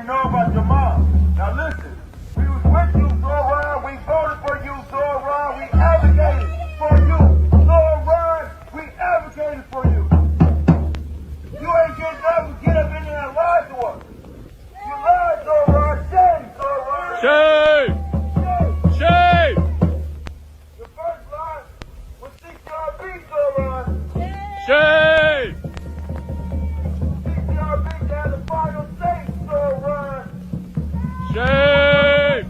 already know about your mom. Now listen, we was with you, Zoran. We voted for you, Zoran. We advocated for you, Zoran. We advocated for you. You ain't getting up and get up in there and lie to us. You lied, Zoran. Shame, Zoran. Shame! Shame! The first line was CCRB, Zoran. Shame! CCRB had the final say, Zoran. Shame!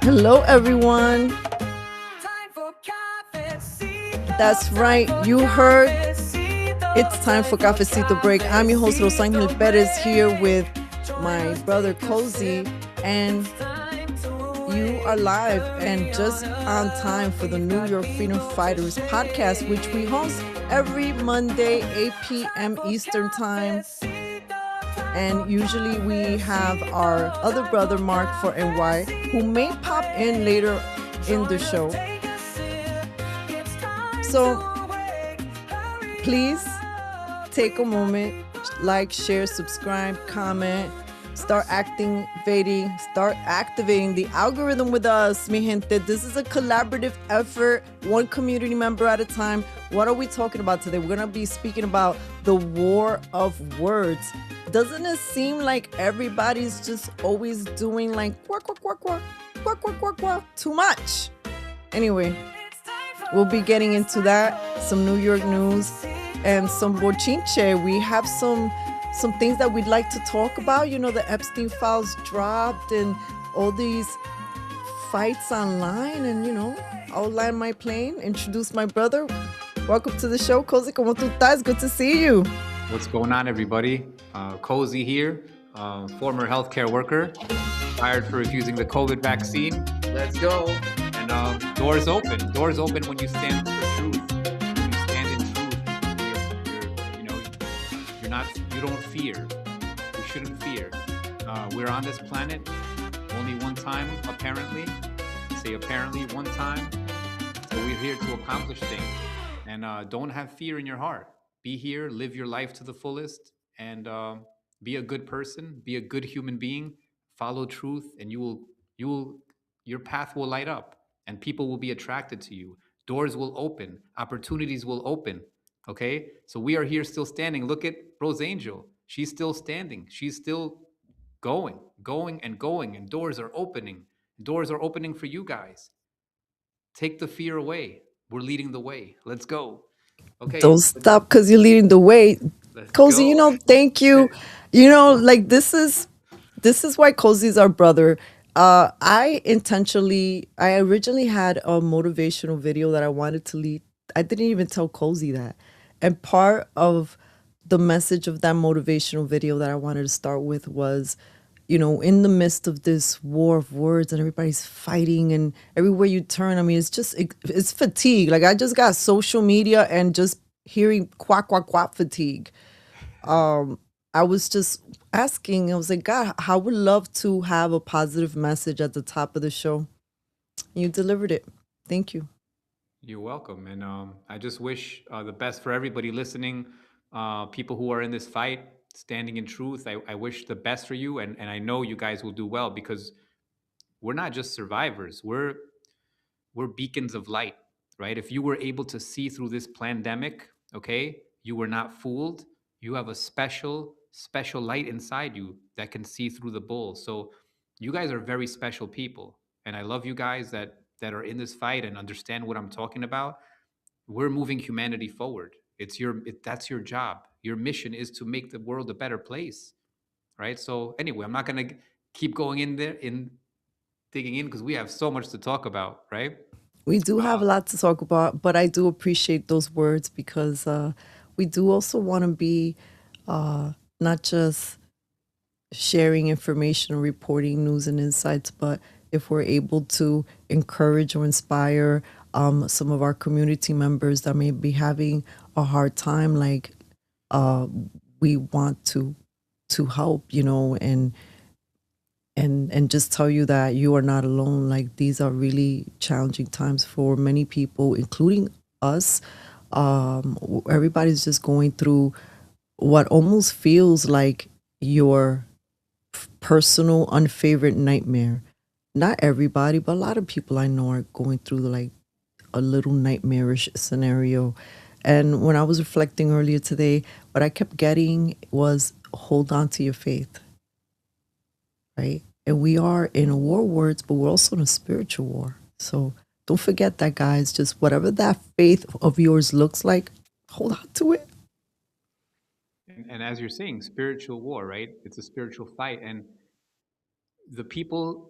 Hello, everyone. That's right. You heard. It's time for Cafecito Break. I'm your host, Rosangel Pérez, here with my brother Kozi, and you are live and just on time for the New York Freedom Fighters podcast, which we host every Monday, 8 p.m. Eastern Time. And usually we have our other brother, Mark, for NY, who may pop in later in the show. So please take a moment, like, share, subscribe, comment, start activating the algorithm with us, mi gente. This is a collaborative effort, one community member at a time. What are we talking about today? We're going to be speaking about the war of words. Doesn't it seem like everybody's just always doing like quack, quack, quack, quack, quack, quack, quack, quack, too much? Anyway, we'll be getting into that, some New York news and some bochinche. We have some things that we'd like to talk about. You know, the Epstein files dropped and all these fights online, and, you know, I'll land my plane, introduce my brother. Welcome to the show, Kozi. ¿Cómo tú estás? Good to see you. What's going on, everybody? Kozi here, former healthcare worker, fired for refusing the COVID vaccine. Let's go. And doors open. Doors open when you stand for truth. When you stand in truth, you don't fear. We shouldn't fear. We're on this planet only one time, apparently. Say apparently one time. So we're here to accomplish things. And don't have fear in your heart. Be here, live your life to the fullest, and be a good person, be a good human being, follow truth, and your path will light up, and people will be attracted to you. Doors will open, opportunities will open. Okay, so we are here still standing. Look at Rose Angel; she's still standing. She's still going, and doors are opening. Doors are opening for you guys. Take the fear away. We're leading the way. Let's go. Okay. Don't stop because you're leading the way. Kozi, you know, thank you. You know, like this is why Kozi is our brother. I originally had a motivational video that I wanted to lead. I didn't even tell Kozi that. And part of the message of that motivational video that I wanted to start with was, you know, in the midst of this war of words and everybody's fighting and everywhere you turn, I mean, it's fatigue. Like I just got social media and just hearing quack, quack, quack fatigue. I was just asking, I was like, God, I would love to have a positive message at the top of the show. You delivered it. Thank you. You're welcome. And I just wish the best for everybody listening, people who are in this fight, standing in truth. I wish the best for you, and I know you guys will do well, because we're not just survivors. We're beacons of light, right? If you were able to see through this pandemic, okay, you were not fooled. You have a special light inside you that can see through the bull. So you guys are very special people, and I love you guys that are in this fight and understand what I'm talking about. We're moving humanity forward. That's your job. Your mission is to make the world a better place, right? So anyway, I'm not going to keep going in there digging in, because we have so much to talk about, right? We do have a lot to talk about, but I do appreciate those words, because we do also want to be not just sharing information, reporting news and insights, but if we're able to encourage or inspire some of our community members that may be having a hard time, like we want to help, you know, and and just tell you that you are not alone. Like, these are really challenging times for many people, including us. Everybody's just going through what almost feels like your personal unfavorite nightmare. Not everybody, but a lot of people I know are going through like a little nightmarish scenario. And when I was reflecting earlier today, what I kept getting was hold on to your faith, right? And we are in a war words, but we're also in a spiritual war. So don't forget that, guys. Just whatever that faith of yours looks like, hold on to it. And as you're saying, spiritual war, right? It's a spiritual fight. And the people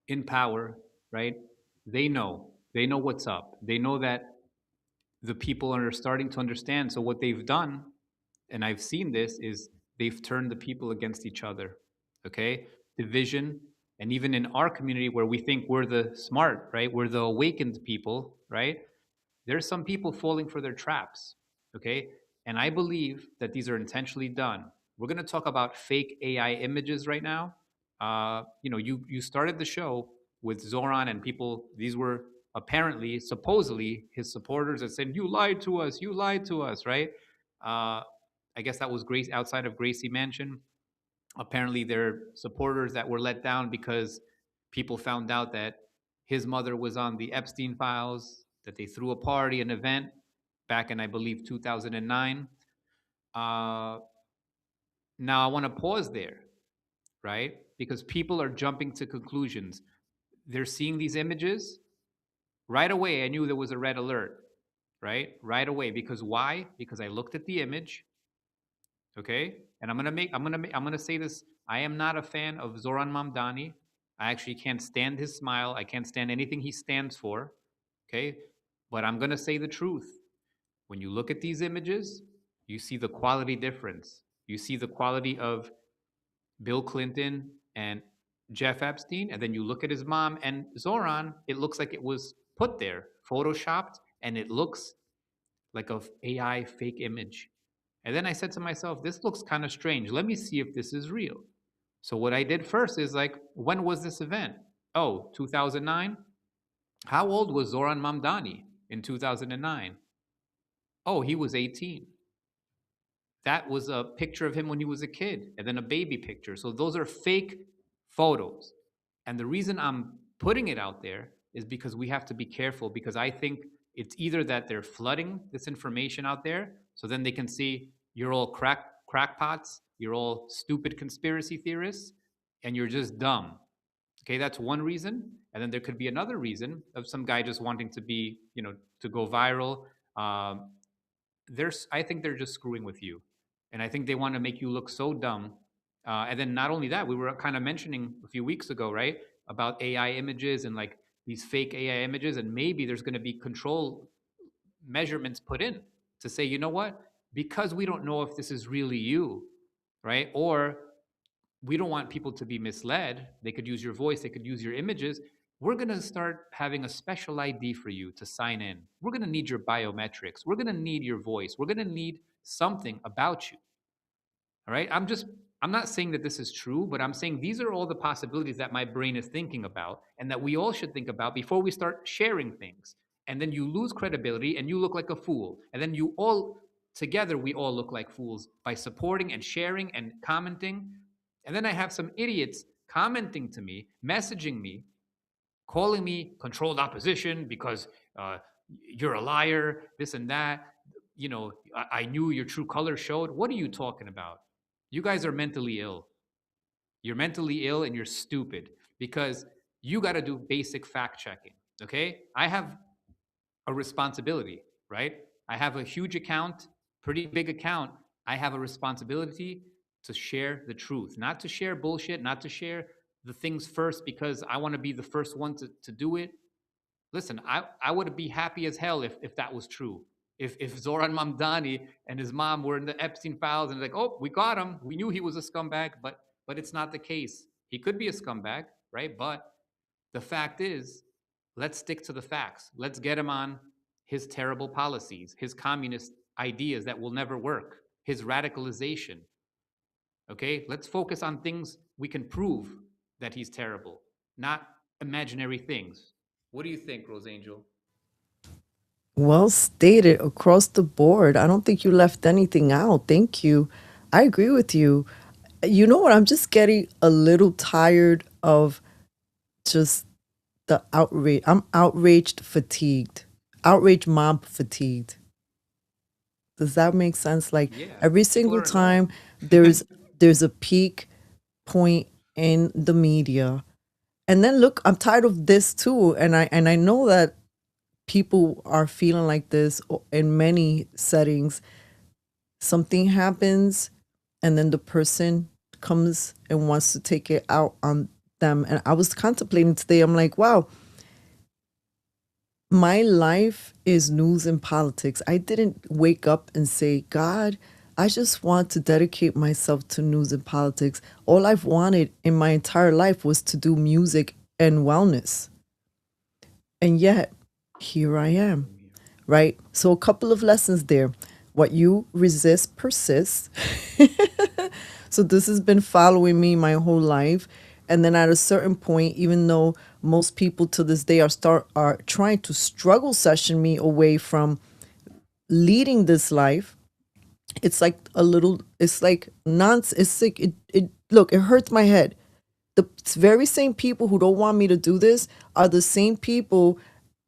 in power, right? They know what's up. They know that the people are starting to understand. So what they've done, and I've seen this, is they've turned the people against each other. Okay? Division. And even in our community where we think we're the smart, right? We're the awakened people, right? There's some people falling for their traps. Okay? And I believe that these are intentionally done. We're going to talk about fake AI images right now. You started the show with Zoran and people. These were apparently, supposedly, his supporters that said, "You lied to us. You lied to us." Right? I guess that was Grace outside of Gracie Mansion. Apparently, there are supporters that were let down because people found out that his mother was on the Epstein files. That they threw a party, an event back in, I believe, 2009. Now, I want to pause there, right? Because people are jumping to conclusions. They're seeing these images. Right away, I knew there was a red alert, right? Right away. Because why? Because I looked at the image, okay? And I'm gonna say this. I am not a fan of Zoran Mamdani. I actually can't stand his smile. I can't stand anything he stands for, okay? But I'm gonna say the truth. When you look at these images, you see the quality difference. You see the quality of Bill Clinton and Jeff Epstein, and then you look at his mom and Zoran, it looks like it was put there, photoshopped, and it looks like a AI fake image. And then I said to myself, this looks kind of strange. Let me see if this is real. So what I did first is like, when was this event? Oh, 2009? How old was Zoran Mamdani in 2009? Oh, he was 18. That was a picture of him when he was a kid, and then a baby picture. So those are fake photos. And the reason I'm putting it out there is because we have to be careful, because I think it's either that they're flooding this information out there so then they can see you're all crackpots, you're all stupid conspiracy theorists, and you're just dumb. Okay, that's one reason. And then there could be another reason of some guy just wanting to be, to go viral. I think they're just screwing with you, and I think they want to make you look so dumb. And then not only that, we were kind of mentioning a few weeks ago, right, about AI images and like these fake AI images, and maybe there's going to be control measurements put in to say, you know what, because we don't know if this is really you, right, or we don't want people to be misled. They could use your voice, they could use your images. We're going to start having a special ID for you to sign in. We're going to need your biometrics. We're going to need your voice. We're going to need something about you. All right? I'm not saying that this is true, but I'm saying these are all the possibilities that my brain is thinking about and that we all should think about before we start sharing things. And then you lose credibility and you look like a fool. And then you all together, we all look like fools by supporting and sharing and commenting. And then I have some idiots commenting to me, messaging me, calling me controlled opposition because you're a liar, this and that. I knew your true color showed. What are you talking about? You guys are mentally ill. You're mentally ill and you're stupid because you got to do basic fact checking. Okay? I have a responsibility, right? I have a huge account, pretty big account. I have a responsibility to share the truth, not to share bullshit, not to share the things first because I want to be the first one to do it. Listen, I would be happy as hell if that was true. If Zoran Mamdani and his mom were in the Epstein files and like, oh, we got him. We knew he was a scumbag, but it's not the case. He could be a scumbag, right? But the fact is, let's stick to the facts. Let's get him on his terrible policies, his communist ideas that will never work, his radicalization. Okay, let's focus on things we can prove that he's terrible, not imaginary things. What do you think, Rose Angel? Well stated across the board. I don't think you left anything out. Thank you. I agree with you. You know what? I'm just getting a little tired of just the outrage. I'm outraged fatigued. Outrage mob fatigued. Does that make sense? Like Yeah, every people single are time annoying. there's a peak point in the media. And then look, I'm tired of this too. And I know that people are feeling like this in many settings. Something happens and then the person comes and wants to take it out on them. And I was contemplating today, I'm like, wow, my life is news and politics. I didn't wake up and say, God, I just want to dedicate myself to news and politics. All I've wanted in my entire life was to do music and wellness. And yet, here I am, right? So, a couple of lessons there. What you resist persists. So, this has been following me my whole life. And then at a certain point, even though most people to this day are trying to struggle session me away from leading this life, it's like it's like nonsense. It's like look, it hurts my head. The very same people who don't want me to do this are the same people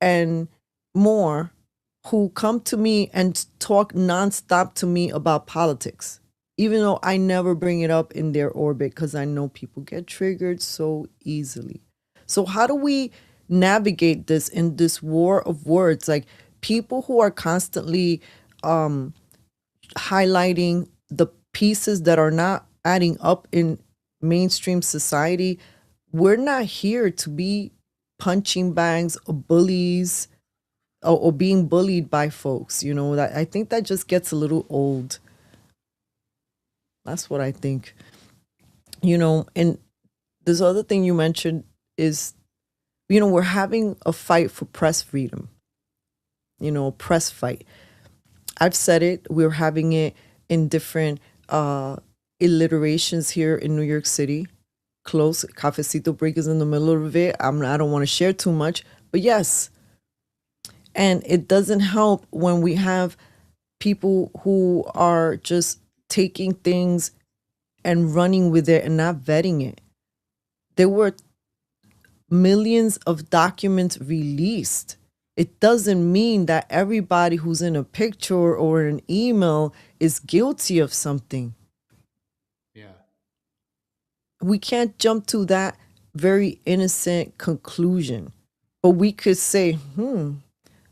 and more who come to me and talk nonstop to me about politics, even though I never bring it up in their orbit because I know people get triggered so easily. So how do we navigate this in this war of words? Like people who are constantly highlighting the pieces that are not adding up in mainstream society. We're not here to be punching bags or bullies or being bullied by folks. You know, that I think that just gets a little old. That's what I think. You know, and this other thing you mentioned is, you know, we're having a fight for press freedom. You know, a press fight. I've said it. We're having it in different alliterations here in New York City. Close. Cafecito break is in the middle of it. I don't want to share too much, but yes. And it doesn't help when we have people who are just taking things and running with it and not vetting it. There were millions of documents released. It doesn't mean that everybody who's in a picture or an email is guilty of something. Yeah. We can't jump to that very innocent conclusion. But we could say,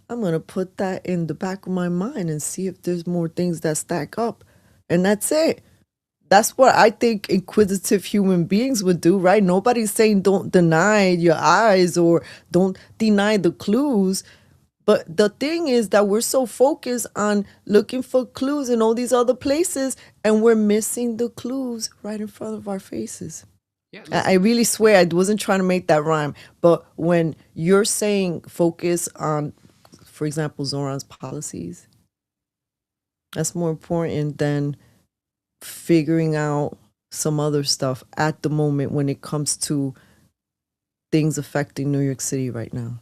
I'm going to put that in the back of my mind and see if there's more things that stack up. And that's it. That's what I think inquisitive human beings would do, right? Nobody's saying don't deny your eyes or don't deny the clues. But the thing is that we're so focused on looking for clues in all these other places and we're missing the clues right in front of our faces. Yeah. I really swear I wasn't trying to make that rhyme. But when you're saying focus on, for example, Zoran's policies, that's more important than figuring out some other stuff at the moment when it comes to things affecting New York City right now.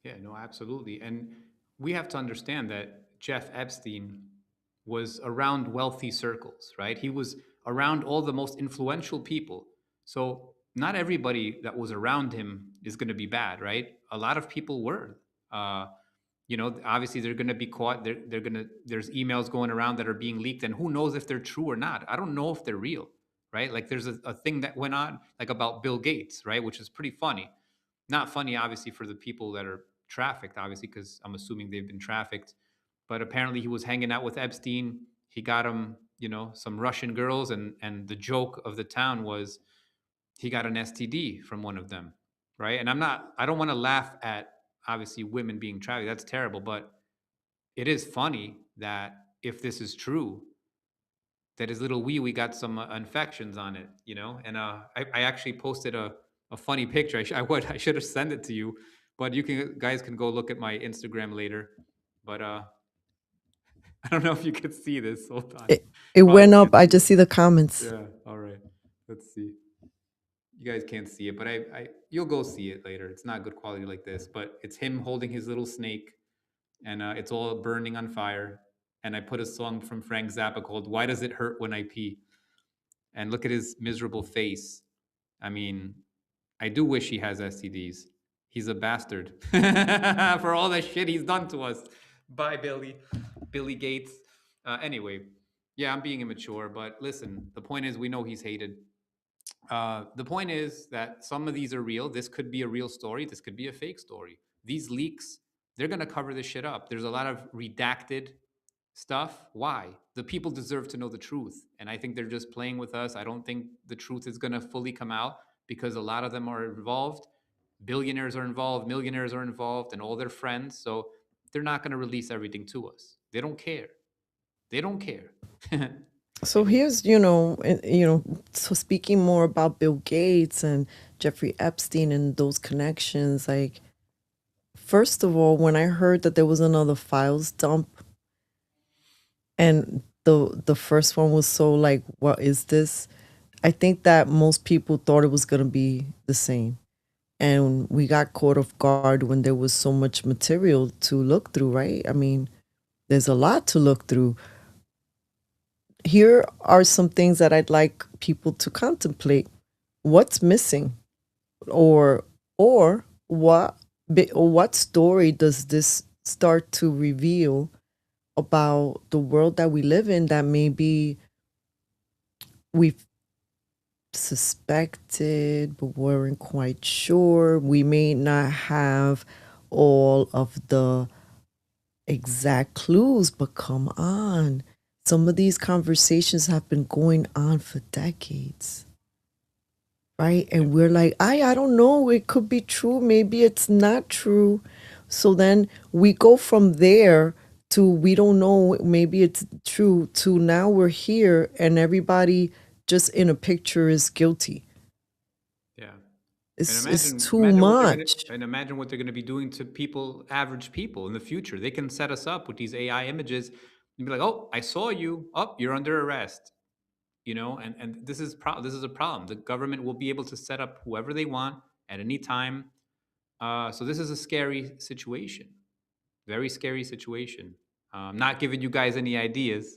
Yeah, no, absolutely. And we have to understand that Jeff Epstein was around wealthy circles, right? He was around all the most influential people. So not everybody that was around him is going to be bad, right? A lot of people were. Uh, Obviously they're going to be caught. They're going to. There's emails going around that are being leaked, and who knows if they're true or not? I don't know if they're real, right? Like there's a thing that went on, like about Bill Gates, right, which is pretty funny. Not funny, obviously, for the people that are trafficked, obviously, because I'm assuming they've been trafficked. But apparently, he was hanging out with Epstein. He got him, some Russian girls, and the joke of the town was he got an STD from one of them, right? And I don't want to laugh at obviously women being trafficked. That's terrible, but it is funny that if this is true, that his little wee wee got some infections on it, And I actually posted a funny picture. I should have sent it to you, but guys can go look at my Instagram later. But I don't know if you could see this. Hold on. It Probably went up. can't I see just it. see the comments. Yeah. All right. Let's see. You guys can't see it, but you'll go see it later. It's not good quality like this, but it's him holding his little snake, and it's all burning on fire. And I put a song from Frank Zappa called "Why Does It Hurt When I Pee?" And look at his miserable face. I mean, I do wish he has STDs. He's a bastard for all the shit he's done to us. Bye, Billy Gates. Anyway, yeah, I'm being immature, but listen, the point is, we know he's hated. The point is that some of these are real. This could be a real story. This could be a fake story. These leaks, they're going to cover this shit up. There's a lot of redacted stuff. Why? The people deserve to know the truth. And I think they're just playing with us. I don't think the truth is going to fully come out because a lot of them are involved. Billionaires are involved, millionaires are involved, and all their friends. So they're not going to release everything to us. They don't care. They don't care. So here's, so speaking more about Bill Gates and Jeffrey Epstein and those connections, like, first of all, when I heard that there was another files dump, and the first one was so like, what is this? I think that most people thought it was going to be the same. And we got caught off guard when there was so much material to look through, right? I mean, there's a lot to look through. Here are some things that I'd like people to contemplate. What's missing? Or what story does this start to reveal about the world that we live in that maybe we've suspected but weren't quite sure? We may not have all of the exact clues, but come on. Some of these conversations have been going on for decades, right? And we're like, I don't know, it could be true, maybe it's not true. So then we go from there to we don't know, maybe it's true, to now we're here and everybody just in a picture is guilty. Yeah. It's too much. And imagine what they're going to be doing to people, average people in the future. They can set us up with these AI images and be like, oh, I saw you. Oh, you're under arrest. And this is a problem. The government will be able to set up whoever they want at any time. So this is a scary situation. Very scary situation. Not giving you guys any ideas.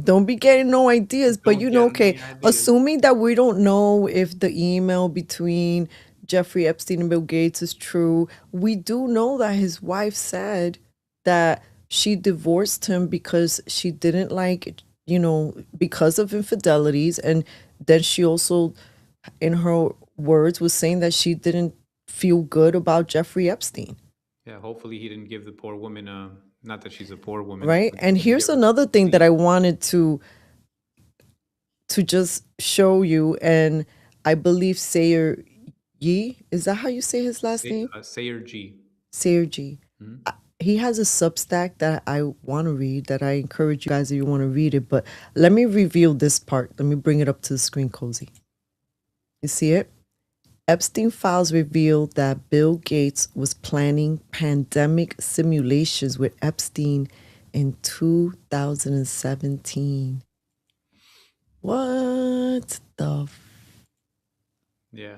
Don't be getting no ideas, but okay, assuming that we don't know if the email between Jeffrey Epstein and Bill Gates is true, we do know that his wife said that she divorced him because she didn't like, because of infidelities. And then she also, in her words, was saying that she didn't feel good about Jeffrey Epstein. Yeah, hopefully he didn't give the poor woman not that she's a poor woman. Right. And here's another thing that I wanted to just show you. And I believe Sayer Yi, is that how you say his last name? Sayer G. Sayer G. Mm-hmm. He has a Substack that I want to read, that I encourage you guys if you want to read it. But let me reveal this part. Let me bring it up to the screen, Kozi. You see it? Epstein files revealed that Bill Gates was planning pandemic simulations with Epstein in 2017. What the? Yeah.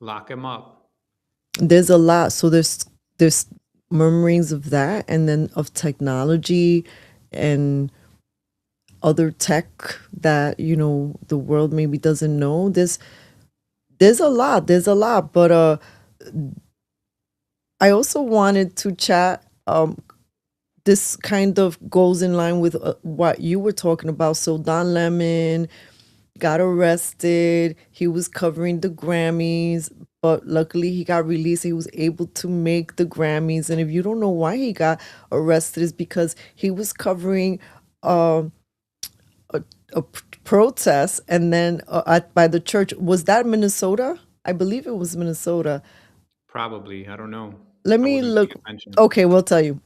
Lock him up. There's a lot. So there's murmurings of that, and then of technology and other tech that, the world maybe doesn't know. There's a lot, but I also wanted to chat. This kind of goes in line with what you were talking about. So Don Lemon got arrested. He was covering the Grammys, but luckily he got released. He was able to make the Grammys. And if you don't know why he got arrested, it's because he was covering a protest, and then by the church. Was that Minnesota? I believe it was Minnesota. Probably. I don't know. Let me look. Okay, we'll tell you.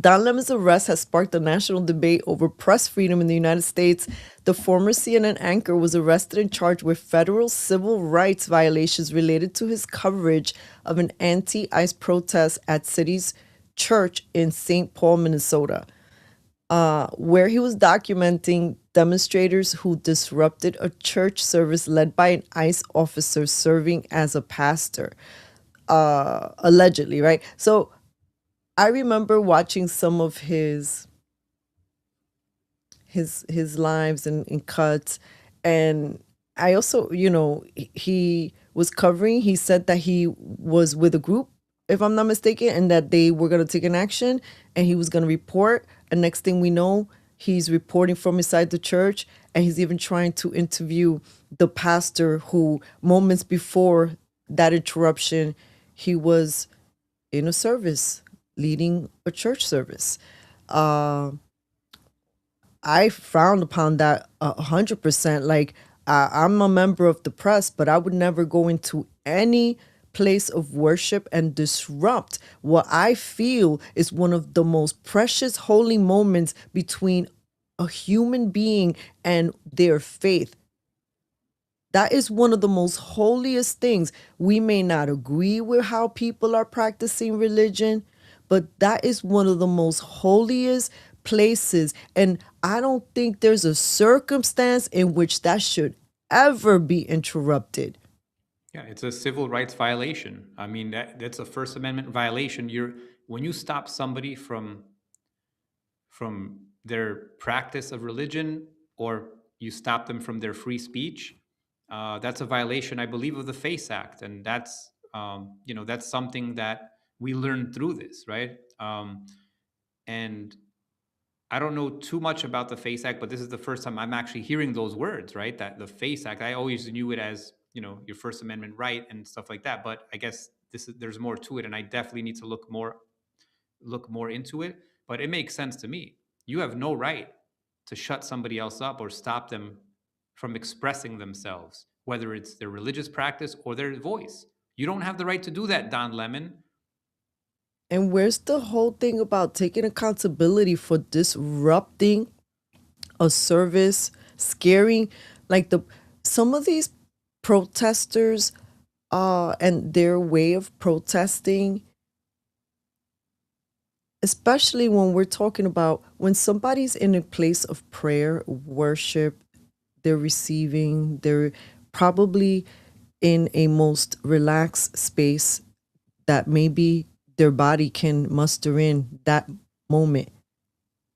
Don Lemon's arrest has sparked a national debate over press freedom in the United States. The former CNN anchor was arrested and charged with federal civil rights violations related to his coverage of an anti-ICE protest at City's Church in St. Paul, Minnesota, where he was documenting demonstrators who disrupted a church service led by an ICE officer serving as a pastor, allegedly, right? So I remember watching some of his lives and cuts, and I also, he was covering. He said that he was with a group, if I'm not mistaken, and that they were going to take an action, and he was going to report. And next thing we know, he's reporting from inside the church, and he's even trying to interview the pastor who moments before that interruption, he was in a service, leading a church service. I frowned upon that 100%. Like, I'm a member of the press, but I would never go into any place of worship and disrupt what I feel is one of the most precious, holy moments between a human being and their faith. That is one of the most holiest things. We may not agree with how people are practicing religion, but that is one of the most holiest places. And I don't think there's a circumstance in which that should ever be interrupted. Yeah, it's a civil rights violation. I mean, that's a First Amendment violation. When you stop somebody from their practice of religion, or you stop them from their free speech, that's a violation, I believe, of the FACE Act, and that's that's something that we learned through this, right? And I don't know too much about the FACE Act, but this is the first time I'm actually hearing those words, right? That the FACE Act, I always knew it as, your First Amendment right and stuff like that. But I guess there's more to it, and I definitely need to look more into it. But it makes sense to me. You have no right to shut somebody else up or stop them from expressing themselves, whether it's their religious practice or their voice. You don't have the right to do that, Don Lemon. And where's the whole thing about taking accountability for disrupting a service, scaring, like some of these protesters and their way of protesting, especially when we're talking about when somebody's in a place of prayer, worship, they're receiving, they're probably in a most relaxed space that maybe their body can muster in that moment.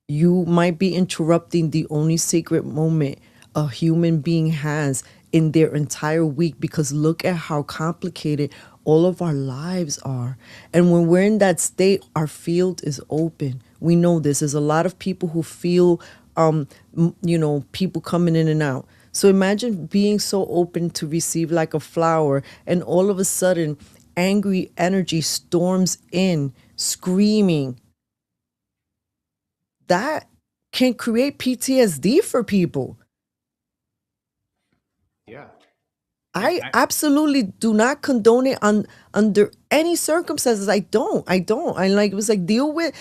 You might be interrupting the only sacred moment a human being has in their entire week, because look at how complicated all of our lives are. And when we're in that state, our field is open. We know this. There's a lot of people who feel, people coming in and out. So imagine being so open to receive like a flower, and all of a sudden, angry energy storms in, screaming. That can create PTSD for people. Yeah. I absolutely do not condone it under any circumstances. I don't. I like, it was like, deal with,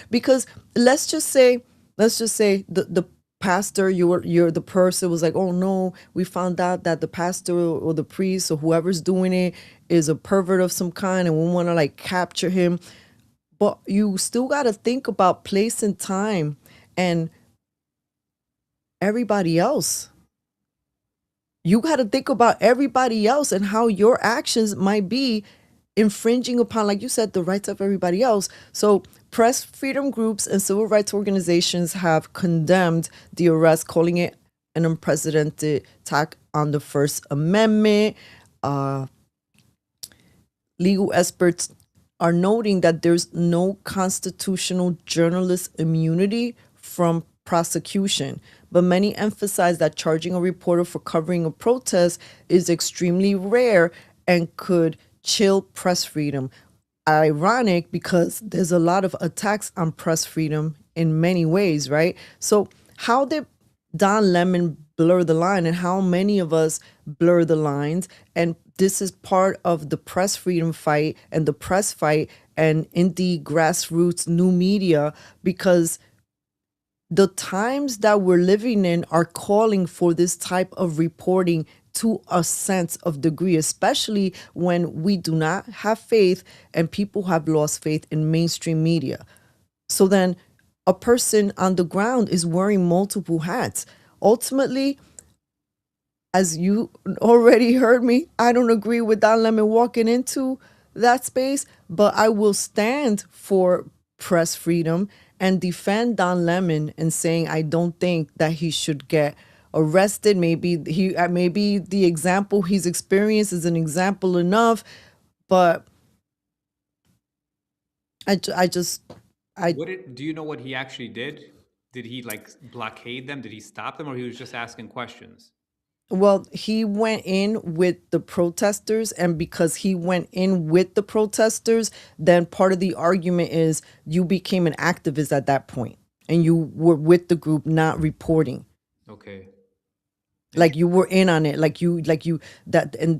because let's just say the pastor, you're the person was like, oh no, we found out that the pastor or the priest or whoever's doing it is a pervert of some kind, and we want to like capture him. But you still got to think about place and time and everybody else. You got to think about everybody else and how your actions might be infringing upon, like you said, the rights of everybody else. So press freedom groups and civil rights organizations have condemned the arrest, calling it an unprecedented attack on the First Amendment. Legal experts are noting that there's no constitutional journalist immunity from prosecution, but many emphasize that charging a reporter for covering a protest is extremely rare and could chill press freedom. Ironic, because there's a lot of attacks on press freedom in many ways, right? So how did Don Lemon blur the line, and how many of us blur the lines? And this is part of the press freedom fight and the press fight and indie grassroots new media, because the times that we're living in are calling for this type of reporting to a sense of degree, especially when we do not have faith and people have lost faith in mainstream media. So then a person on the ground is wearing multiple hats. ultimately, as you already heard me, I don't agree with Don Lemon walking into that space, but I will stand for press freedom and defend Don Lemon and saying I don't think that he should get arrested. Maybe the example he's experienced is an example enough, but Do you know what he actually did? Did he like blockade them? Did he stop them, or he was just asking questions? Well, he went in with the protesters, and because he went in with the protesters, then part of the argument is you became an activist at that point, and you were with the group, not reporting. Okay. Like you were in on it, and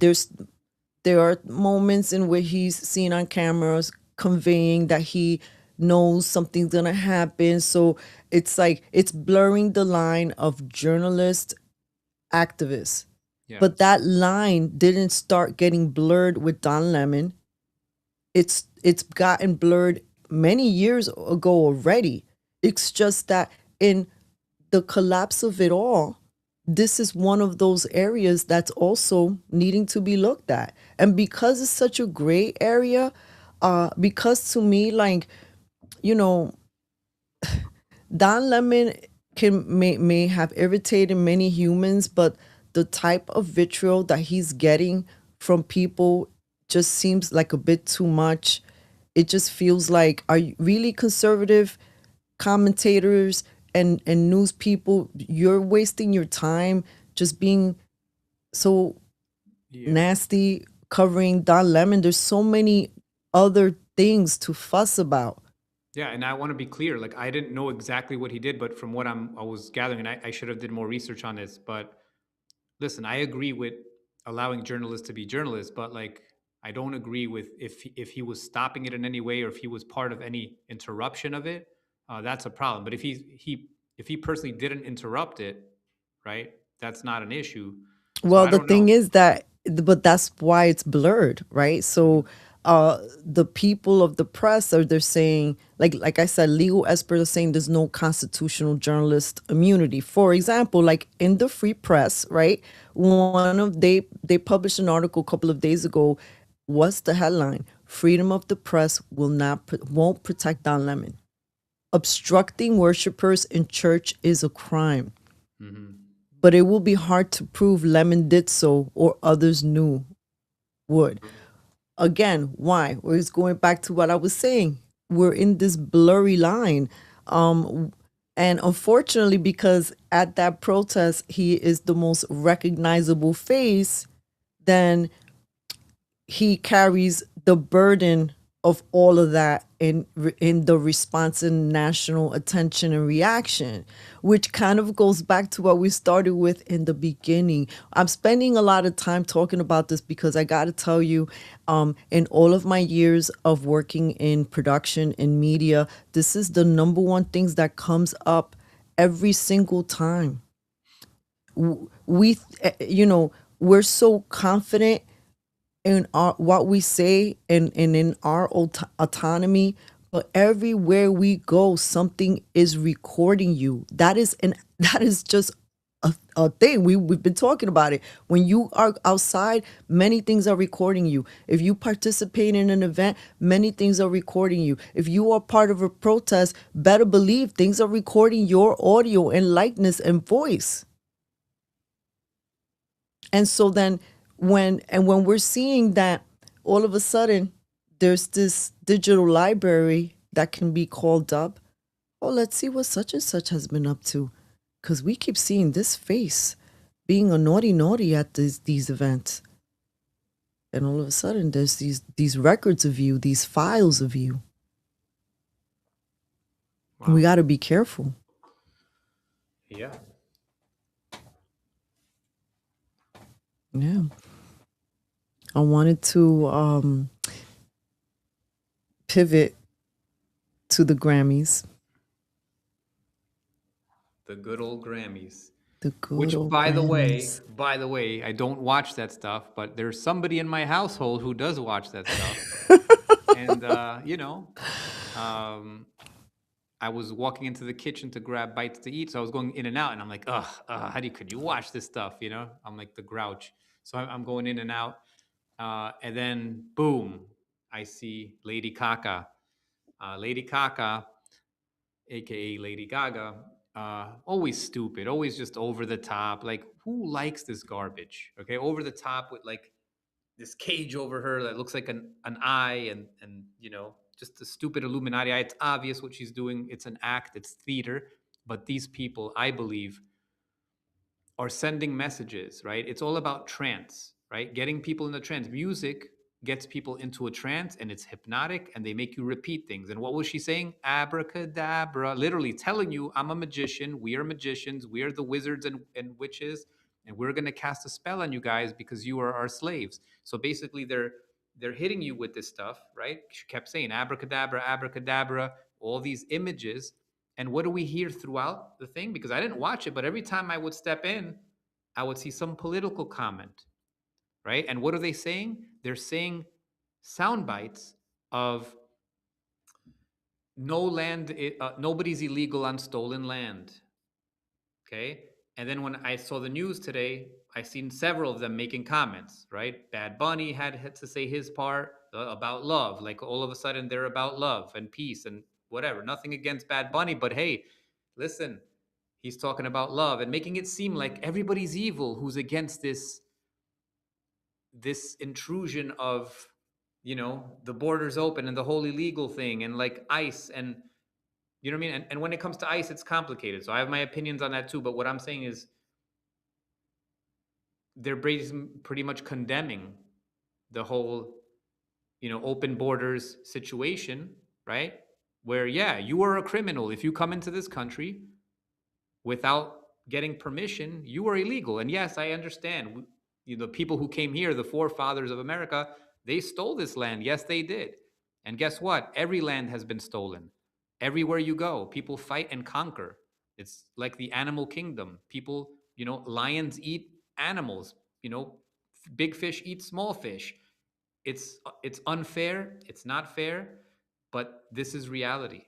there are moments in where he's seen on cameras conveying that he knows something's gonna happen. So it's like it's blurring the line of journalist activists. Yeah. But that line didn't start getting blurred with Don Lemon. It's gotten blurred many years ago already. It's just that in the collapse of it all, this is one of those areas that's also needing to be looked at. And because it's such a gray area, because to me, like, you know, Don Lemon may have irritated many humans, but the type of vitriol that he's getting from people just seems like a bit too much. It just feels like, are you really conservative commentators and news people, you're wasting your time just being so nasty covering Don Lemon? There's so many other things to fuss about. Yeah, and I want to be clear. Like, I didn't know exactly what he did, but from what I was gathering, and I should have did more research on this. But listen, I agree with allowing journalists to be journalists, but like, I don't agree with if he was stopping it in any way or if he was part of any interruption of it. That's a problem. But if he personally didn't interrupt it, right? That's not an issue. Well, the thing is that, but that's why it's blurred, right? So the people of the press they're saying, like I said, legal experts are saying there's no constitutional journalist immunity. For example, like in the Free Press, right? They published an article a couple of days ago. What's the headline? Freedom of the press won't protect Don Lemon. Obstructing worshipers in church is a crime. Mm-hmm. But it will be hard to prove Lemon did so or others knew would. Again, why? Well, it's going back to what I was saying. We're in this blurry line. And unfortunately, because at that protest, he is the most recognizable face, then he carries the burden of all of that in the response and national attention and reaction, which kind of goes back to what we started with in the beginning. I'm spending a lot of time talking about this because I got to tell you, in all of my years of working in production and media, this is the number one things that comes up every single time. We're so confident in what we say and in our autonomy, but everywhere we go, something is recording you. That is just a thing. We've been talking about it. When you are outside, many things are recording you. If you participate in an event, many things are recording you. If you are part of a protest, better believe things are recording your audio and likeness and voice. And so then when we're seeing that all of a sudden there's this digital library that can be called up, oh, let's see what such and such has been up to, because we keep seeing this face being a naughty at these events, and all of a sudden there's these records of you, these files of you. Wow. We got to be careful. Yeah. I wanted to pivot to the Grammys. The good old Grammys. By the way, I don't watch that stuff, but there's somebody in my household who does watch that stuff. And, I was walking into the kitchen to grab bites to eat. So I was going in and out, and I'm like, ugh, could you watch this stuff? You know, I'm like the grouch. So I'm going in and out. And then boom, I see Lady Kaka. Lady Kaka, aka Lady Gaga, always stupid, always just over the top. Like, who likes this garbage? Okay, over the top with like this cage over her that looks like an eye, and you know, just a stupid Illuminati eye. It's obvious what she's doing. It's an act. It's theater. But these people, I believe, are sending messages, right? It's all about trance, right? Getting people in the trance. Music gets people into a trance, and it's hypnotic, and they make you repeat things. And what was she saying? Abracadabra, literally telling you, I'm a magician. We are magicians. We are the wizards and witches, and we're going to cast a spell on you guys because you are our slaves. So basically, they're hitting you with this stuff, right? She kept saying abracadabra, abracadabra, all these images. And what do we hear throughout the thing? Because I didn't watch it, but every time I would step in, I would see some political comment, right? And what are they saying? They're saying sound bites of nobody's illegal on stolen land. Okay. And then when I saw the news today, I seen several of them making comments, right? Bad Bunny had to say his part about love. Like all of a sudden they're about love and peace and whatever. Nothing against Bad Bunny, but hey, listen, he's talking about love and making it seem like everybody's evil who's against this intrusion of, you know, the borders open and the whole illegal thing and like ICE and you know what I mean? And when it comes to ICE, it's complicated. So I have my opinions on that too. But what I'm saying is they're pretty much condemning the whole, you know, open borders situation, right? Where, yeah, you are a criminal. If you come into this country without getting permission, you are illegal. And yes, I understand. You know, the people who came here, the forefathers of America, they stole this land. Yes, they did. And guess what? Every land has been stolen. Everywhere you go, people fight and conquer. It's like the animal kingdom. People, you know, lions eat animals. You know, big fish eat small fish. It's unfair. It's not fair, but this is reality,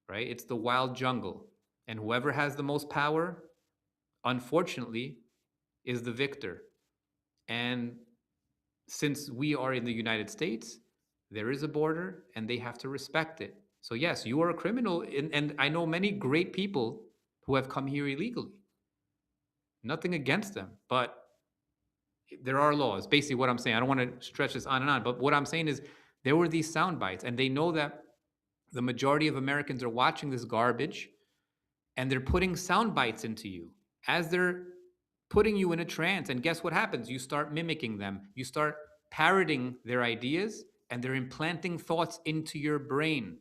right? It's the wild jungle, and whoever has the most power, unfortunately, is the victor. And since we are in the United States, there is a border, and they have to respect it. So yes, you are a criminal, and I know many great people who have come here illegally. Nothing against them, but there are laws. Basically, what I'm saying, I don't want to stretch this on and on, but what I'm saying is there were these sound bites, and they know that the majority of Americans are watching this garbage, and they're putting sound bites into you as they're putting you in a trance. And guess what happens? You start mimicking them. You start parroting their ideas, and they're implanting thoughts into your brain,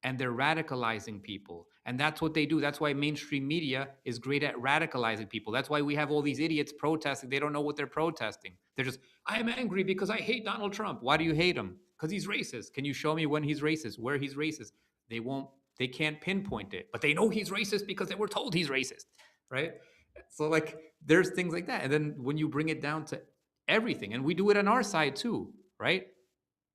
and they're radicalizing people. And that's what they do. That's why mainstream media is great at radicalizing people. That's why we have all these idiots protesting. They don't know what they're protesting. They're just, I'm angry because I hate Donald Trump. Why do you hate him? Because he's racist. Can you show me when he's racist, where he's racist? They can't pinpoint it, but they know he's racist because they were told he's racist, right? So like there's things like that. And then when you bring it down to everything, and we do it on our side too, right?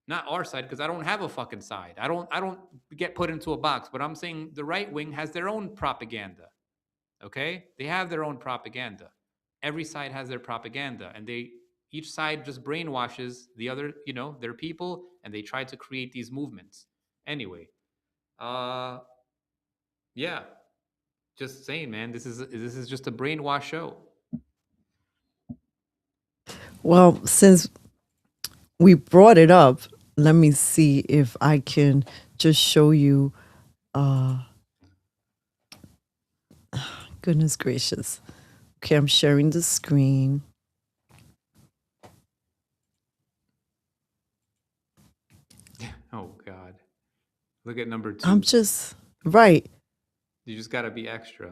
Not our side, because I don't have a fucking side. I don't get put into a box, but I'm saying the right wing has their own propaganda. Okay? They have their own propaganda. Every side has their propaganda, and each side just brainwashes the other, you know, their people, and they try to create these movements. Anyway, yeah, just saying, man, this is just a brainwash show. Well, since we brought it up, let me see if I can just show you. Goodness gracious. Okay, I'm sharing the screen. Oh God, look at number 2. I'm just right. You just got to be extra.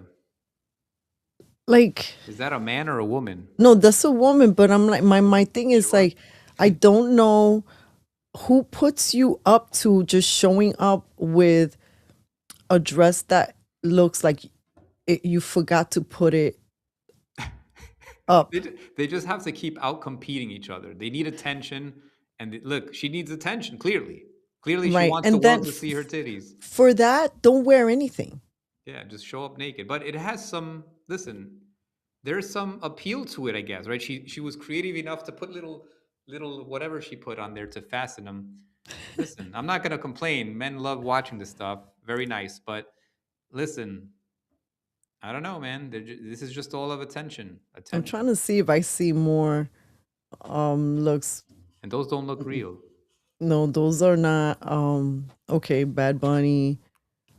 Like, is that a man or a woman? No, that's a woman. But I'm like, my thing is like, I don't know who puts you up to just showing up with a dress that looks like you forgot to put it up. They just have to keep out competing each other. They need attention, and look, she needs attention clearly. Clearly, she right? wants the And then world to see her titties. for that, don't wear anything. Yeah, just show up naked. But it has some. Listen, there's some appeal to it, I guess. Right? She was creative enough to put little whatever she put on there to fasten them. Listen, I'm not gonna complain. Men love watching this stuff. Very nice, but listen, I don't know, man. This is just all of attention. I'm Attention. trying to see if I see more looks. And those don't look real. No, those are not okay, Bad Bunny,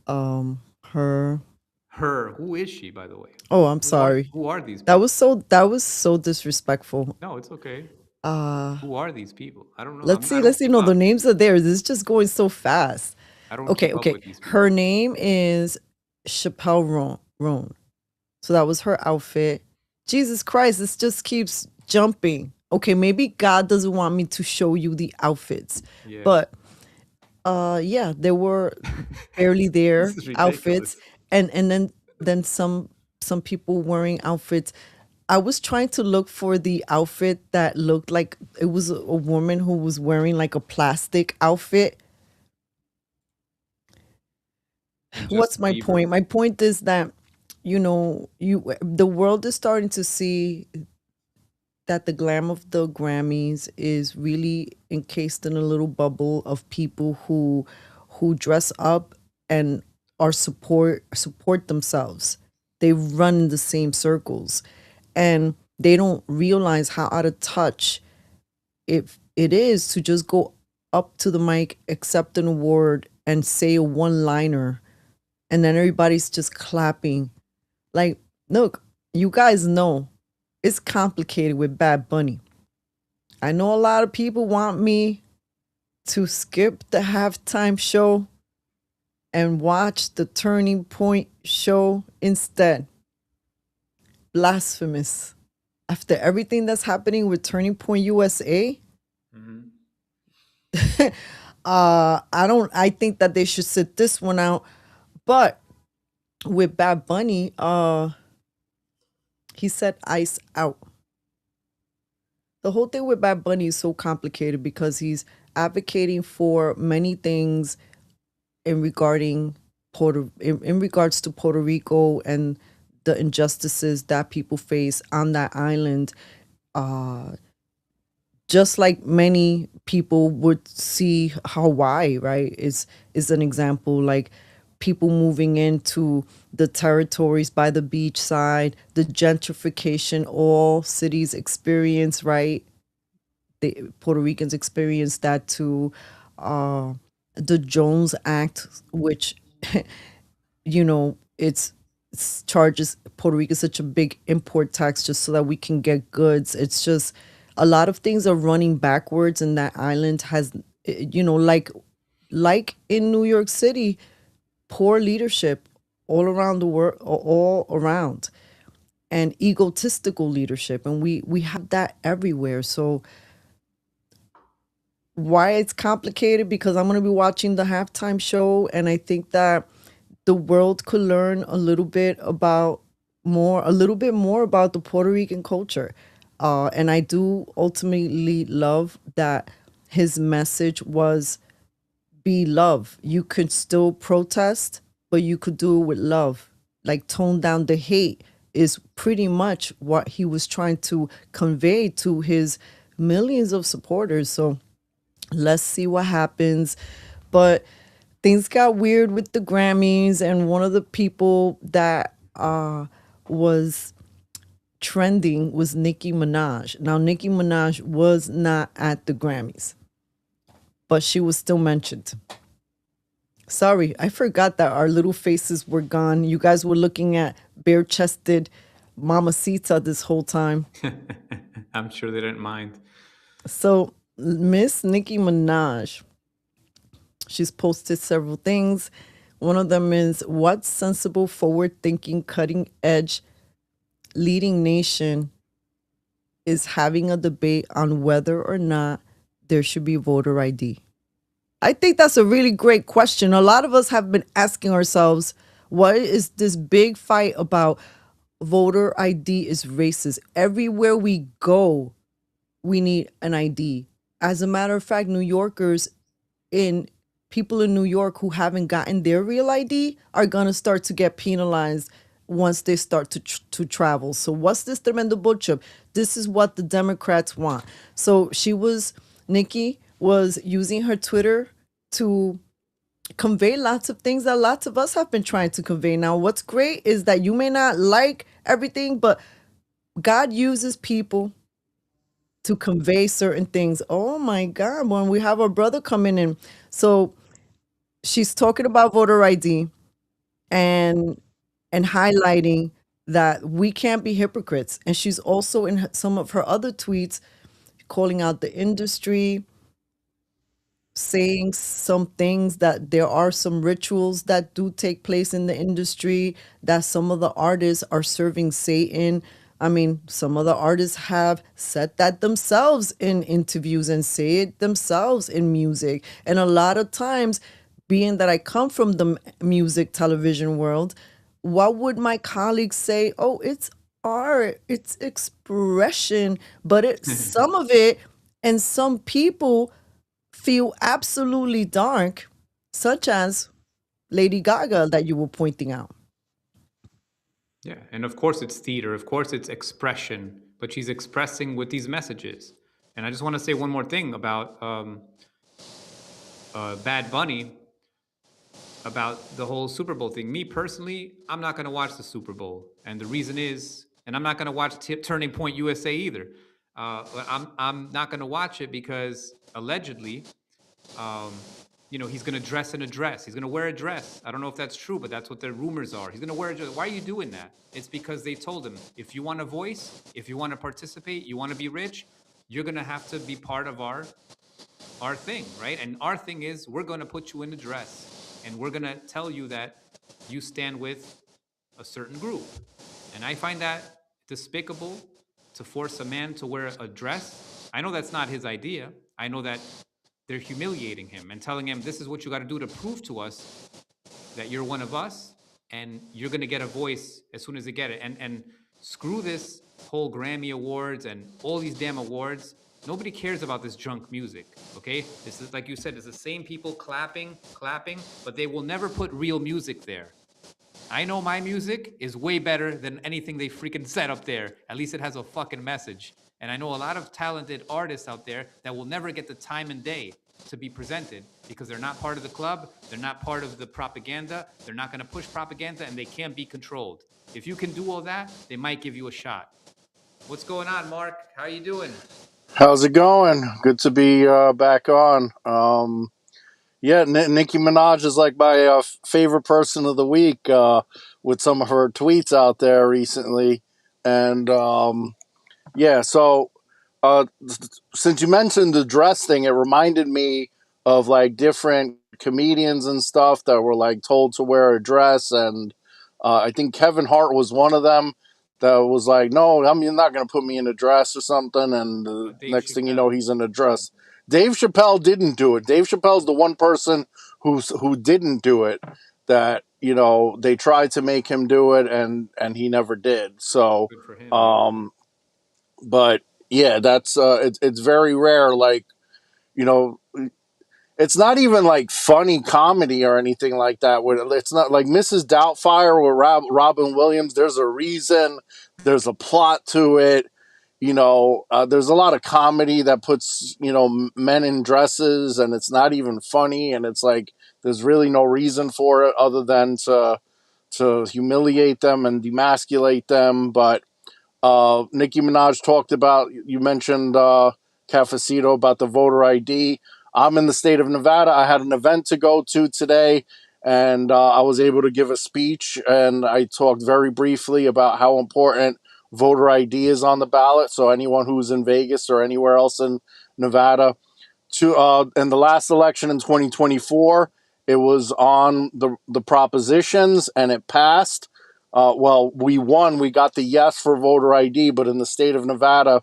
her. Her, who is she, by the way? Oh, I'm sorry. Who are these That people? was so disrespectful. No, it's okay. Uh Who are these people? I don't know. let's I see, don't keep No, up. the names are there. This is just going so fast. I don't Okay, keep up okay. with these people. Her name is Chappelle Roan. So that was her outfit. Jesus Christ, this just keeps jumping. Okay, maybe God doesn't want me to show you the outfits. Yeah. But yeah, there were barely there This is outfits, ridiculous. and then some people wearing outfits. I was trying to look for the outfit that looked like it was a woman who was wearing like a plastic outfit. What's my point? My point is that the world is starting to see that the glam of the Grammys is really encased in a little bubble of people who dress up and are support themselves. They run in the same circles, and they don't realize how out of touch it is to just go up to the mic, accept an award, and say a one-liner, and then everybody's just clapping. Like, look, you guys know it's complicated with Bad Bunny. I know a lot of people want me to skip the halftime show and watch the Turning Point show instead. Blasphemous. After everything that's happening with Turning Point USA, I think that they should sit this one out. But with Bad Bunny, he said ice out. The whole thing with Bad Bunny is so complicated because he's advocating for many things in regards to Puerto Rico and the injustices that people face on that island. Just like many people would see Hawaii, right, is an example. Like people moving into the territories by the beach side, the gentrification all cities experience, right? The Puerto Ricans experience that too. The Jones Act, which it's charges Puerto Rico such a big import tax just so that we can get goods. It's just a lot of things are running backwards, and that island has, like in New York City, poor leadership all around the world, all around, and egotistical leadership, and we have that everywhere. So why it's complicated, because I'm going to be watching the halftime show, and I think that the world could learn a little bit more about the Puerto Rican culture. And I do ultimately love that his message was be love. You could still protest, but you could do it with love. Like tone down the hate is pretty much what he was trying to convey to his millions of supporters. So let's see what happens. But things got weird with the Grammys, and one of the people that was trending was Nicki Minaj. Now, Nicki Minaj was not at the Grammys, but she was still mentioned. Sorry, I forgot that our little faces were gone. You guys were looking at bare-chested Mamacita this whole time. I'm sure they didn't mind. So, Miss Nicki Minaj, she's posted several things. One of them is, what sensible, forward-thinking, cutting-edge leading nation is having a debate on whether or not there should be voter ID? I think that's a really great question. A lot of us have been asking ourselves, what is this big fight about? Voter ID is racist. Everywhere we go, we need an ID. As a matter of fact, New Yorkers in people in New York who haven't gotten their real ID are going to start to get penalized once they start to travel. So what's this tremendo bullshit? This is what the Democrats want. So Nicki was using her Twitter to convey lots of things that lots of us have been trying to convey. Now, what's great is that you may not like everything, but God uses people to convey certain things. Oh my God, when we have our brother coming in. So she's talking about voter ID and highlighting that we can't be hypocrites. And she's also in some of her other tweets calling out the industry, saying some things that there are some rituals that do take place in the industry, that some of the artists are serving Satan. I mean, some of the artists have said that themselves in interviews and say it themselves in music. And a lot of times, being that I come from the music television world, what would my colleagues say? Oh, it's art, it's expression, but it's some of it, and some people feel absolutely dark, such as Lady Gaga that you were pointing out. Yeah, and of course it's theater, of course it's expression, but she's expressing with these messages. And I just want to say one more thing about Bad Bunny, about the whole Super Bowl thing. Me personally, I'm not going to watch the Super Bowl, and the reason is, and I'm not going to watch Turning Point USA either. But I'm not going to watch it because allegedly, he's going to dress in a dress. He's going to wear a dress. I don't know if that's true, but that's what the rumors are. He's going to wear a dress. Why are you doing that? It's because they told him, if you want a voice, if you want to participate, you want to be rich, you're going to have to be part of our thing, right? And our thing is, we're going to put you in a dress, and we're going to tell you that you stand with a certain group. And I find that despicable to force a man to wear a dress. I know that's not his idea. I know that they're humiliating him and telling him, this is what you got to do to prove to us that you're one of us, and you're going to get a voice as soon as they get it. And screw this whole Grammy Awards and all these damn awards. Nobody cares about this junk music, okay? This is, like you said, it's the same people clapping, but they will never put real music there. I know my music is way better than anything they freaking said up there. At least it has a fucking message. And I know a lot of talented artists out there that will never get the time and day to be presented because they're not part of the club, they're not part of the propaganda, they're not gonna push propaganda, and they can't be controlled. If you can do all that, they might give you a shot. What's going on, Mark? How you doing? How's it going? Good to be back on. Yeah, Nicki Minaj is like my favorite person of the week with some of her tweets out there recently. And yeah, so since you mentioned the dress thing, it reminded me of like different comedians and stuff that were like told to wear a dress. And I think Kevin Hart was one of them that was like, no, you're not going to put me in a dress or something. And the next thing you know, he's in a dress. Dave Chappelle didn't do it. Dave Chappelle's the one person who didn't do it, that, they tried to make him do it and he never did. So, Good for him. But yeah, that's, it's very rare. Like, it's not even like funny comedy or anything like that. It's not like Mrs. Doubtfire with Robin Williams. There's a reason. There's a plot to it. There's a lot of comedy that puts, men in dresses, and it's not even funny. And it's like, there's really no reason for it other than to humiliate them and demasculate them. But Nicki Minaj talked about, you mentioned Cafecito about the voter ID. I'm in the state of Nevada. I had an event to go to today, and I was able to give a speech, and I talked very briefly about how important voter ID is on the ballot. So anyone who's in Vegas or anywhere else in Nevada, in the last election in 2024, it was on the propositions, and it passed. Well, we won. We got the yes for voter ID, but in the state of Nevada,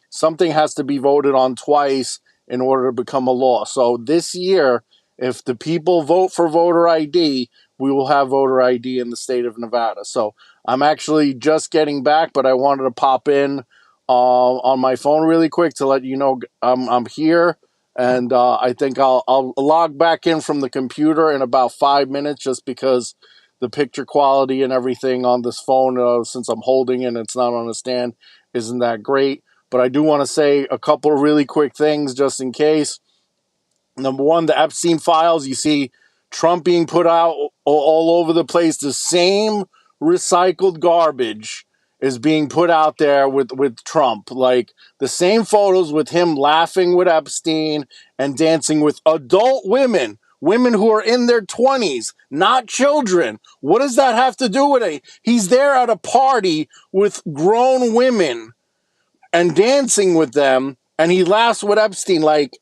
something has to be voted on twice in order to become a law. So this year, if the people vote for voter ID, we will have voter ID in the state of Nevada. So I'm actually just getting back, but I wanted to pop in on my phone really quick to let you know I'm here. And I think I'll log back in from the computer in about 5 minutes, just because the picture quality and everything on this phone, since I'm holding it and it's not on a stand, isn't that great. But I do want to say a couple of really quick things just in case. Number one, the Epstein files. You see Trump being put out all over the place. The same recycled garbage is being put out there with Trump. Like the same photos with him laughing with Epstein and dancing with adult women. Women who are in their 20s, not children. What does that have to do with it? He's there at a party with grown women and dancing with them, and he laughs with Epstein. Like,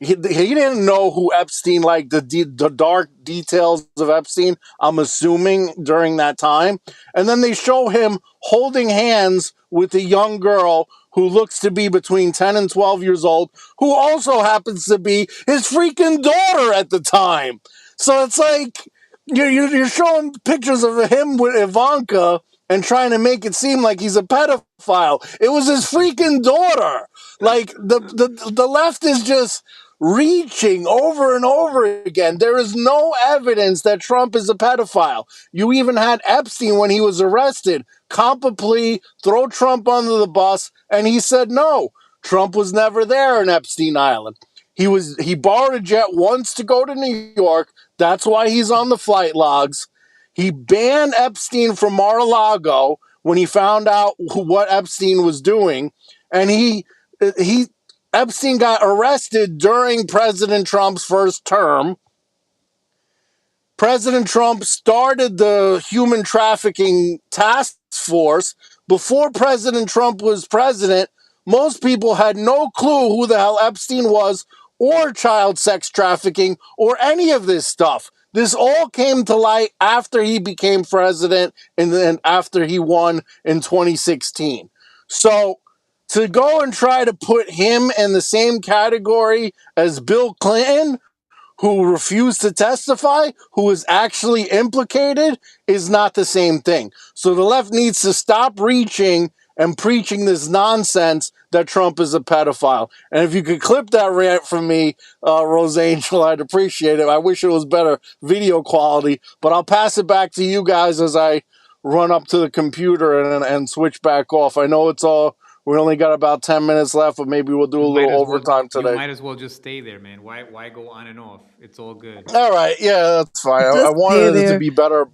he didn't know who Epstein, like the dark details of Epstein, I'm assuming, during that time. And then they show him holding hands with a young girl who looks to be between 10 and 12 years old, who also happens to be his freaking daughter at the time. So it's like you're showing pictures of him with Ivanka and trying to make it seem like he's a pedophile. It was his freaking daughter. Like the left is just reaching over and over again. There is no evidence that Trump is a pedophile. You even had Epstein, when he was arrested, comp a plea, throw Trump under the bus, and he said no. Trump was never there in Epstein Island. He borrowed a jet once to go to New York. That's why he's on the flight logs. He banned Epstein from Mar-a-Lago when he found out what Epstein was doing, and Epstein got arrested during President Trump's first term. President Trump started the human trafficking task force. Before President Trump was president, most people had no clue who the hell Epstein was, or child sex trafficking, or any of this stuff. This all came to light after he became president and then after he won in 2016. So to go and try to put him in the same category as Bill Clinton, who refused to testify, who was actually implicated, is not the same thing. So the left needs to stop reaching and preaching this nonsense that Trump is a pedophile. And if you could clip that rant from me, Rose Angel, I'd appreciate it. I wish it was better video quality, but I'll pass it back to you guys as I run up to the computer and switch back off. I know we only got about 10 minutes left, but maybe we'll do a little overtime today. You might as well just stay there, man. Why go on and off? It's all good. All right. Yeah, that's fine. I wanted it to be better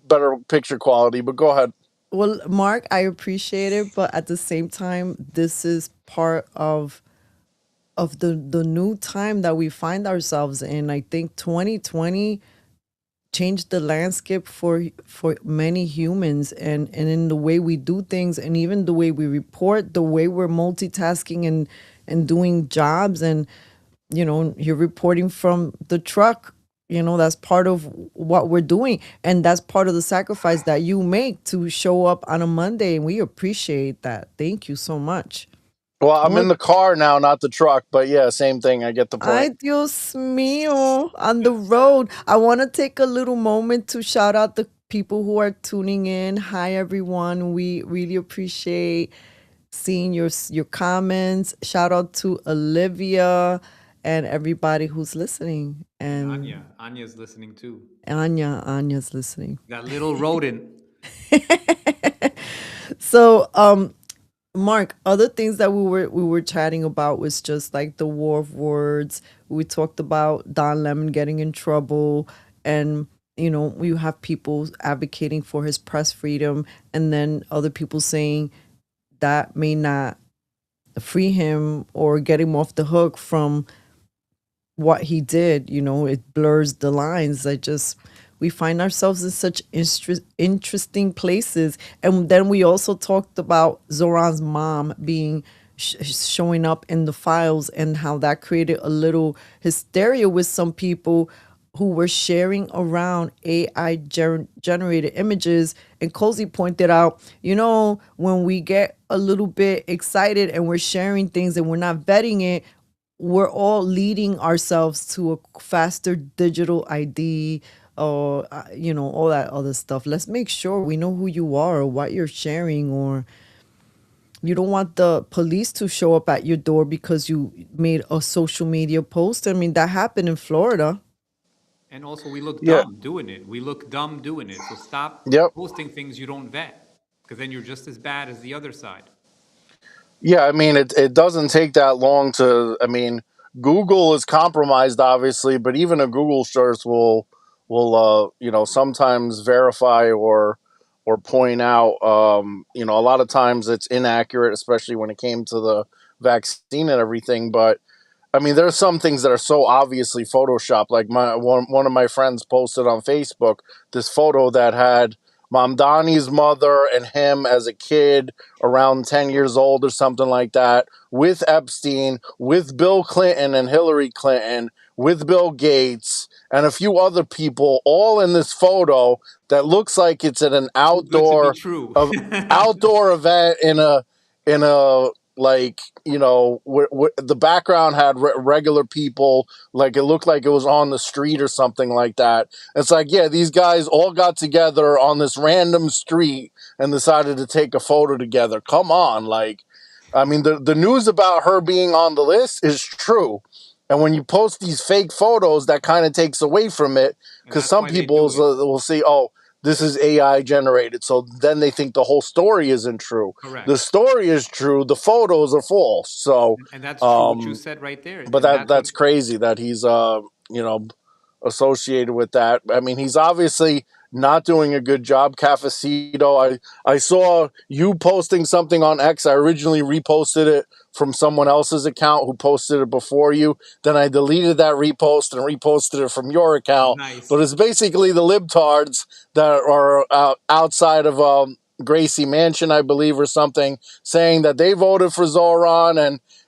picture quality, but go ahead. Well, Mark, I appreciate it, but at the same time, this is part of the new time that we find ourselves in. I think 2020 changed the landscape for many humans, and in the way we do things, and even the way we report, the way we're multitasking and doing jobs. And you're reporting from the truck. That's part of what we're doing, and that's part of the sacrifice that you make to show up on a Monday, and we appreciate that. Thank you so much. Well, I'm in the car now, not the truck, but yeah, same thing. I get the point. Ay, Dios mío, on the road. I want to take a little moment to shout out the people who are tuning in. Hi, everyone. We really appreciate seeing your comments. Shout out to Olivia and everybody who's listening. And Anya's listening too. Anya's listening. That little rodent. So, Mark, other things that we were chatting about was just like the war of words. We talked about Don Lemon getting in trouble, and you have people advocating for his press freedom, and then other people saying that may not free him or get him off the hook from what he did. It blurs the lines. We find ourselves in such interesting places. And then we also talked about Zoran's mom being showing up in the files, and how that created a little hysteria with some people who were sharing around AI generated images. And Kozi pointed out, when we get a little bit excited and we're sharing things and we're not vetting it, we're all leading ourselves to a faster digital ID, or all that other stuff. Let's make sure we know who you are or what you're sharing, or You don't want the police to show up at your door because you made a social media post. I mean, that happened in Florida. And also, we look Yeah. dumb doing it. We look dumb doing it. So stop Yep. posting things you don't vet, because then you're just as bad as the other side. Yeah, I mean, it doesn't take that long to. I mean, Google is compromised, obviously, but even a Google search will sometimes verify or point out. A lot of times it's inaccurate, especially when it came to the vaccine and everything. But I mean, there's some things that are so obviously photoshopped. Like one of my friends posted on Facebook this photo that had Mamdani's mother and him as a kid around 10 years old or something like that, with Epstein, with Bill Clinton and Hillary Clinton, with Bill Gates and a few other people, all in this photo that looks like it's at an Too good to be true. outdoor event in a like the background had regular people, like it looked like it was on the street or something like that. It's like, yeah, these guys all got together on this random street and decided to take a photo together. Come on. Like, I mean, the news about her being on the list is true, and when you post these fake photos, that kind of takes away from it, because some people will say, oh, this is AI generated. So then they think the whole story isn't true. Correct. The story is true. The photos are false. So, and that's true what you said right there. But that's crazy that he's, associated with that. I mean, he's obviously not doing a good job. Cafecito, I saw you posting something on X. I originally reposted it from someone else's account who posted it before you. Then I deleted that repost and reposted it from your account. Nice. But it's basically the libtards that are outside of Gracie Mansion, I believe, or something, saying that they voted for Zoran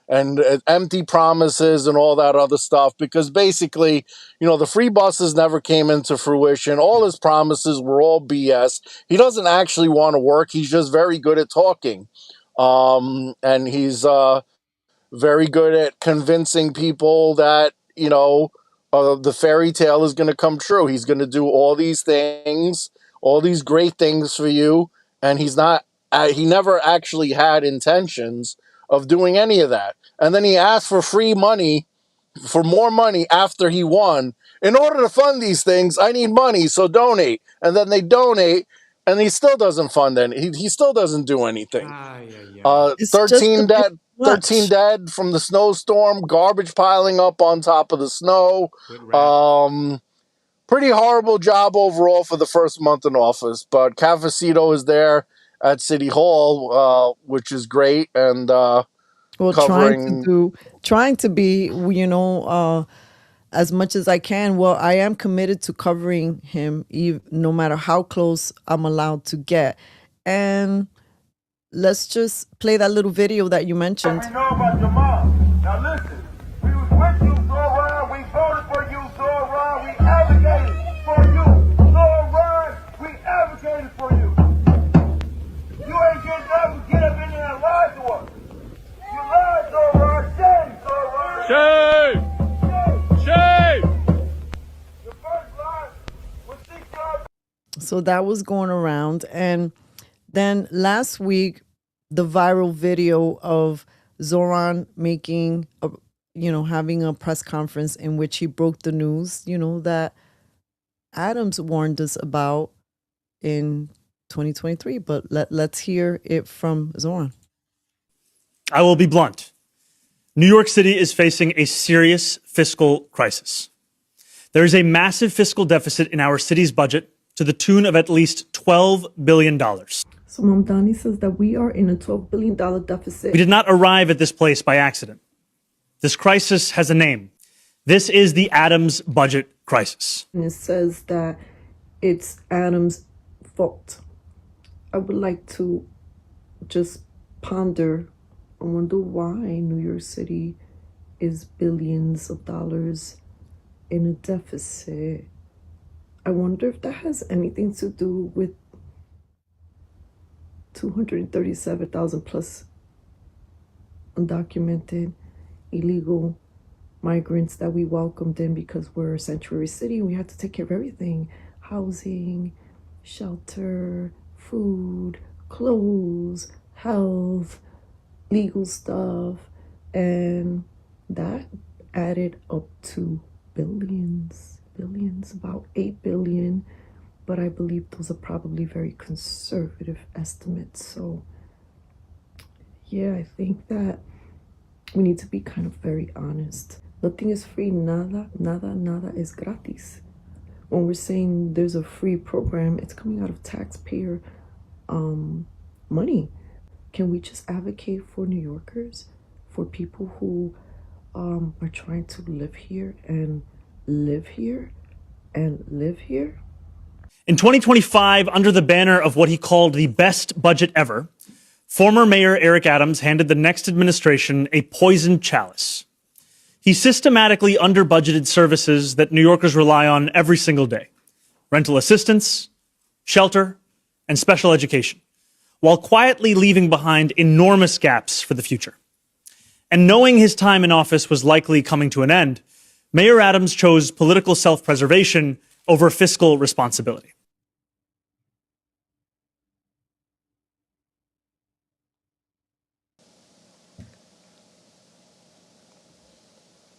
and empty promises and all that other stuff, because basically, the free buses never came into fruition. All his promises were all BS. He doesn't actually want to work. He's just very good at talking. And he's very good at convincing people that, the fairy tale is going to come true. He's going to do all these things, all these great things for you. And he never actually had intentions of doing any of that. And then he asked for more money after he won. In order to fund these things, I need money, so donate. And then they donate, and he still doesn't fund any. He still doesn't do anything. 13 dead from the snowstorm, garbage piling up on top of the snow. Pretty horrible job overall for the first month in office. But Cafecito is there at City Hall, which is great, and trying to be, as much as I can. Well, I am committed to covering him, no matter how close I'm allowed to get. And let's just play that little video that you mentioned. We know about your mom. Now listen, we was with you, Zoran. We voted for you, Zoran. We advocated for you, Zoran. We advocated for you. You ain't getting up, get up in there and lie to us. You lied, Zoran. Shame, Zoran. Shame! Shame! Your first lie was 6 yards. So that was going around. And then last week, the viral video of Zoran having a press conference in which he broke the news, that Adams warned us about in 2023. But let's hear it from Zoran. I will be blunt. New York City is facing a serious fiscal crisis. There is a massive fiscal deficit in our city's budget to the tune of at least $12 billion. So Mamdani says that we are in a $12 billion deficit. We did not arrive at this place by accident. This crisis has a name. This is the Adams budget crisis. And it says that it's Adams' fault. I would like to just ponder. I wonder why New York City is billions of dollars in a deficit. I wonder if that has anything to do with 237,000 plus undocumented illegal migrants that we welcomed in because we're a sanctuary city and we had to take care of everything: housing, shelter, food, clothes, health, legal stuff, and that added up to billions, about 8 billion, but I believe those are probably very conservative estimates. So yeah, I think that we need to be kind of very honest. Nothing is free, nada es gratis. When we're saying there's a free program, it's coming out of taxpayer money. Can we just advocate for New Yorkers, for people who are trying to live here and live here and live here? In 2025, under the banner of what he called the best budget ever, former Mayor Eric Adams handed the next administration a poisoned chalice. He systematically under-budgeted services that New Yorkers rely on every single day: rental assistance, shelter, and special education, while quietly leaving behind enormous gaps for the future. And knowing his time in office was likely coming to an end, Mayor Adams chose political self-preservation over fiscal responsibility.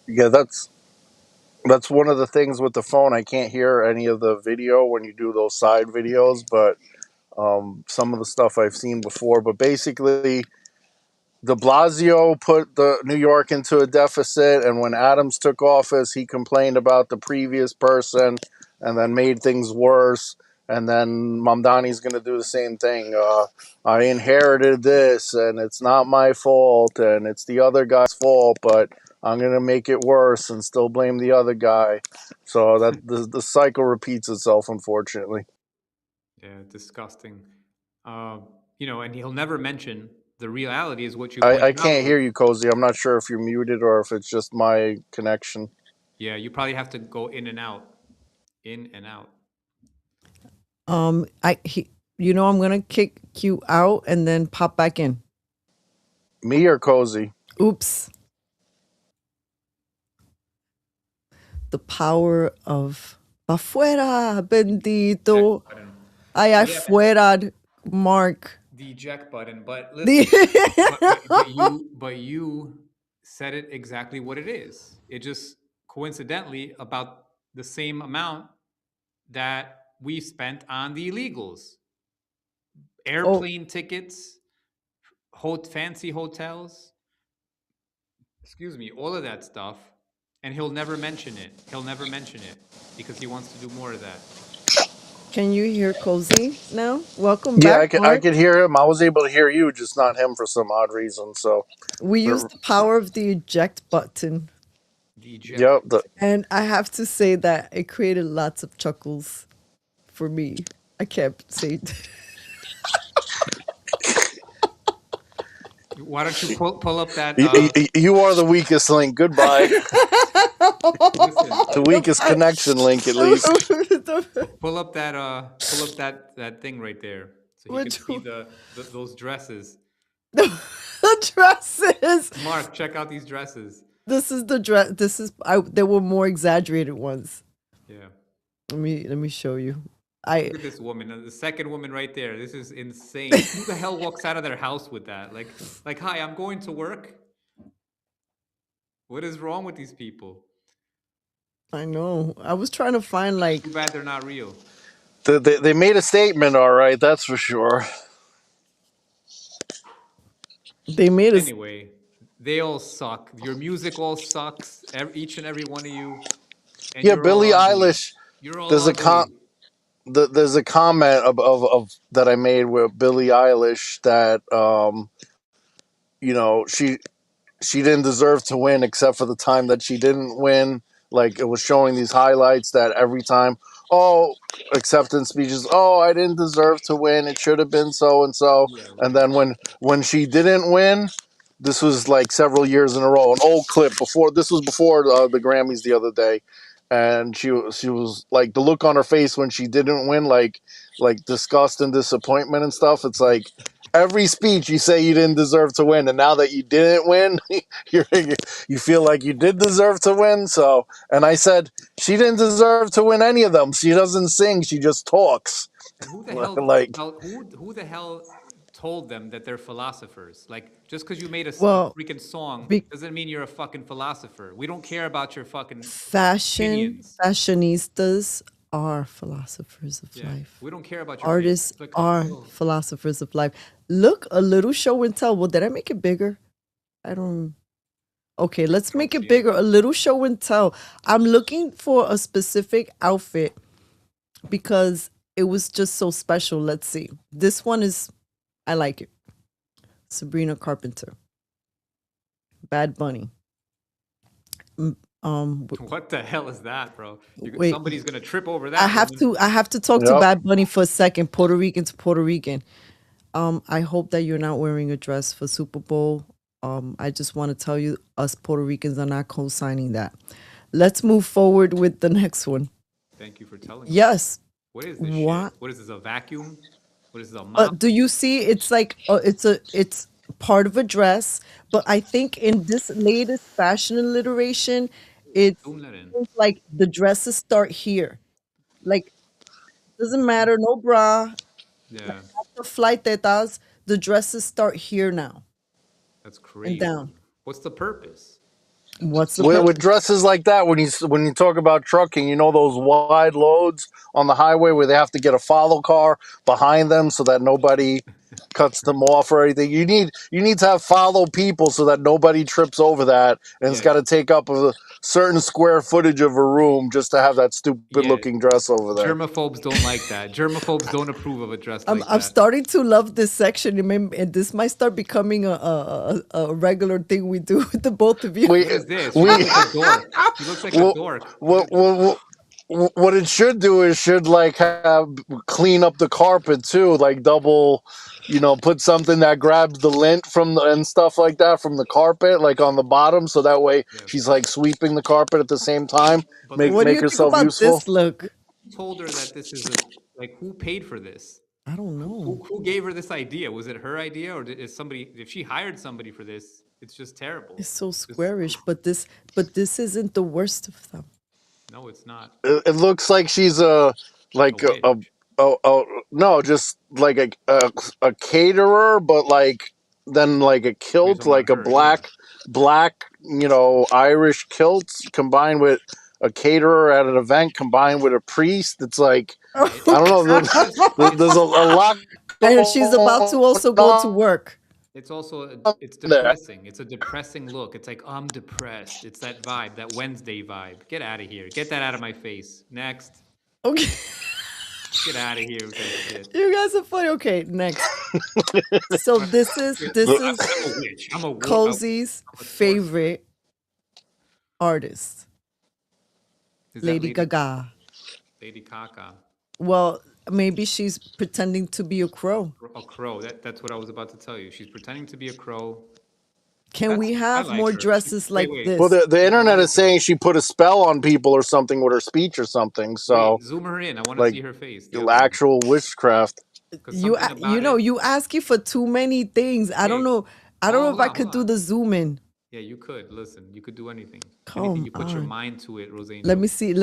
Yeah, that's one of the things with the phone. I can't hear any of the video when you do those side videos, but some of the stuff I've seen before. But basically, de Blasio put the New York into a deficit, and when Adams took office, he complained about the previous person and then made things worse. And then Mamdani's going to do the same thing. I inherited this, and it's not my fault, and it's the other guy's fault, but I'm going to make it worse and still blame the other guy. So that the cycle repeats itself, unfortunately. Yeah, disgusting. And he'll never mention the reality is what you I pointed out. can't hear you, Kozi. I'm not sure if you're muted or if it's just my connection. Yeah, you probably have to go in and out. In and out. I'm gonna kick you out and then pop back in. Me or Kozi? Oops. The power of afuera, bendito. Allá afuera, Mark. The eject button, but listen, but you said it exactly what it is. It just coincidentally about the same amount that we spent on the illegals. Airplane tickets, fancy hotels, all of that stuff. And he'll never mention it. He'll never mention it because he wants to do more of that. Can you hear Kozi now? Welcome back. Yeah, I could hear him. I was able to hear you, just not him for some odd reason. So we used the power of the eject button. Yep. And I have to say that it created lots of chuckles for me. I can't say Why don't you pull up that? You are the weakest link. Goodbye. The weakest connection link, at least. Pull up that thing right there, so you can see those dresses. The dresses. Mark, check out these dresses. This is the dress. There were more exaggerated ones. Yeah. Let me show you. Look at this woman, the second woman right there. This is insane. Who the hell walks out of their house with that? Like, hi, I'm going to work. What is wrong with these people? I know. I was trying to find Too bad they're not real. They made a statement, all right. That's for sure. They made Anyway, they all suck. Your music all sucks. Each and every one of you. And yeah, Billie Eilish. You're all there's ugly. There's a comment of that I made with Billie Eilish that she didn't deserve to win except for the time that she didn't win. Like, it was showing these highlights that every time, acceptance speeches, I didn't deserve to win. It should have been so and so. Yeah, right. And then when she didn't win, this was like several years in a row. An old clip before the Grammys the other day. And she was like, the look on her face when she didn't win, like disgust and disappointment and stuff. It's like every speech you say you didn't deserve to win, and now that you didn't win, you feel like you did deserve to win. So, and I said she didn't deserve to win any of them. She doesn't sing; she just talks. And who the hell who the hell told them that they're philosophers. Like, just because you made a Well, freaking song be- doesn't mean you're a fucking philosopher. We don't care about your fucking opinions. fashionistas are philosophers of Yeah, life. we don't care about your Artists opinions. Like, are oh, philosophers of life. Look, a little show and tell. Well, did I make it bigger? I don't. Okay, let's make it bigger. A little show and tell. I'm looking for a specific outfit because it was just so special. Let's see. This one is, I like it. Sabrina Carpenter. Bad Bunny. what the hell is that, bro? Wait. Somebody's gonna trip over that. I have to talk to Yep. Bad Bunny for a second. Puerto Rican to Puerto Rican. I hope that you're not wearing a dress for Super Bowl. I just want to tell you, us Puerto Ricans are not co-signing that. Let's move forward with the next one. Thank you for telling me. Yes. What is this What? shit? What is this, a vacuum? What is this, a mop? Do you see? It's like it's part of a dress, but I think in this latest fashion alliteration, it's Zoom that in. like the dresses start here. Like doesn't matter, no bra, Yeah, the flight tetas. The dresses start here now that's crazy. and down. What's the purpose? What's the With dresses like that, when you talk about trucking, you know those wide loads on the highway where they have to get a follow car behind them so that nobody cuts them off or anything. You need to have follow people so that nobody trips over that, and it's Yeah. got to take up a certain square footage of a room just to have that stupid looking dress over there. Germaphobes don't like that. Germaphobes don't approve of a dress like I'm that. starting to love this section, and this might start becoming a regular thing we do with the both of you. What is this? She looks like a dork. She looks like a dork. What it should do is should like have clean up the carpet too, like double, put something that grabs the lint and stuff like that from the carpet, like on the bottom, so that way she's like sweeping the carpet at the same time. But Make What do make you think herself about useful. this look? Who told her that this is who paid for this? I don't know. Who gave her this idea? Was it her idea, or if she hired somebody for this, it's just terrible. It's so squarish, but this isn't the worst of them. No, it's not. It looks like she's no, just like a caterer, but like then like a kilt, talking like a about her, black, Irish kilt combined with a caterer at an event combined with a priest. It's like I don't know. There's a lot. And she's about to also go to work. It's also it's depressing. It's a depressing look. It's like I'm depressed. It's that vibe, that Wednesday vibe. Get out of here. Get that out of my face. Next. Okay. Get out of here with that shit. You guys are funny. Okay, next. So this is I'm a witch. I'm a Kozi's favorite artist, Is that Lady Gaga. Lady Gaga. Well, maybe she's pretending to be a crow. A crow. That's what I was about to tell you. She's pretending to be a crow. Can we I have like more her. dresses like Wait. this? Well, the internet is saying she put a spell on people or something with her speech or something. So Wait, zoom her in. I want to like see her face. actual witchcraft. You asking for too many things. I don't know. I don't know if I could do the zoom in. Yeah, you could. Listen, you could do anything. Come Anything you put your on. mind to it, Rosangel. Let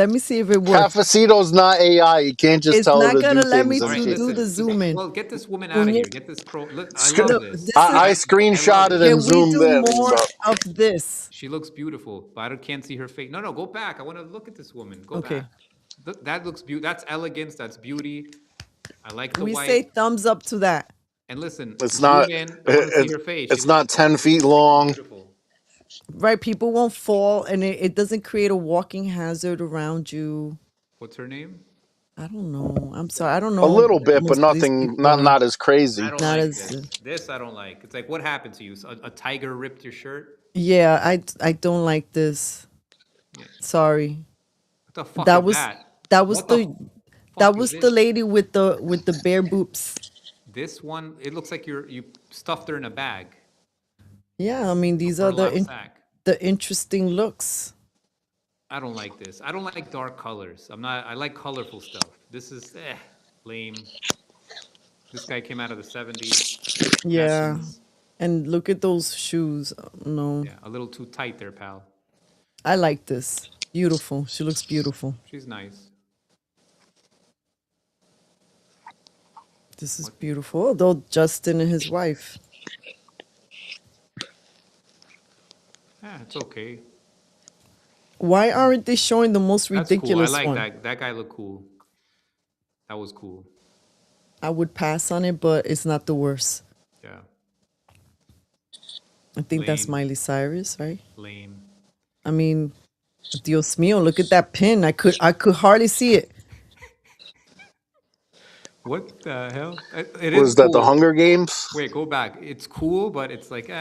me see if it works. Cafecito's not AI. You can't just It's tell her not to gonna do let things. me and to shit. do the zoom in. Well, get this woman out of here. Get this crow. Look, I No, love this. I screenshotted Can and we zoomed do in. more so- of this? She looks beautiful, but I can't see her face. No, go back. I want to look at this woman. Go Okay. back. Look, that looks beautiful. That's elegance. That's beauty. I like the We white. say thumbs up to that. And listen, It's zoom not. in. I want to see her face. It's not 10 feet long. Beautiful. Right, people won't fall, and it doesn't create a walking hazard around you. What's her name? I don't know. I'm sorry. I don't know. A little bit, but most of these nothing. people. Not as crazy. I don't Not like as- this. This I don't like. It's like, what happened to you? A tiger ripped your shirt? Yeah, I don't like this. Yeah. Sorry. What the fuck That is was that? that was What the fuck that is was this? the lady with the bare boobs. This one, it looks like you stuffed her in a bag. Yeah, I mean these are Burlap sack. the interesting looks. I don't like this. I don't like dark colors. I like colorful stuff. This is lame. This guy came out of the 70s. Yeah. Essence. And look at those shoes. No. Yeah, a little too tight there, pal. I like this. Beautiful. She looks beautiful. She's nice. This is beautiful. Although Justin and his wife. Yeah, it's okay. Why aren't they showing the most That's cool. I ridiculous like one? that. That guy looked cool. That was cool. I would pass on it, but it's not the worst. Yeah. I think that's Lame. Miley Cyrus, right? Lame. I mean, Dios mío, look at that pin. I could hardly see it. What the hell? It Was is that the cool. Hunger Games? Wait, go back. It's cool, but it's like,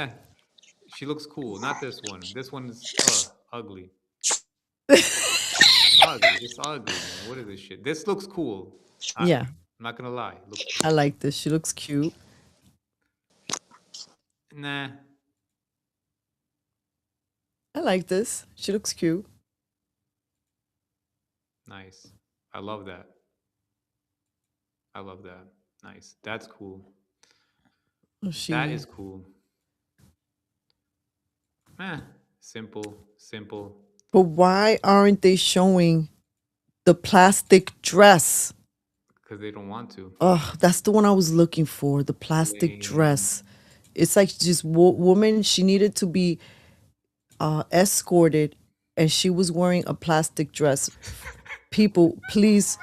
she looks cool. Not this one. This one is ugly. Ugly. It's ugly, man. What is this shit? This looks cool. Yeah, I'm not gonna lie. Looks I like this. She looks cute. nah. I like this. She looks cute. Nice. I love that. I love that. Nice. That's cool. That is cool. Simple. But why aren't they showing the plastic dress? Because they don't want to. Oh, that's the one I was looking for. The plastic Lame. dress. It's like just woman. She needed to be escorted, and she was wearing a plastic dress. People, please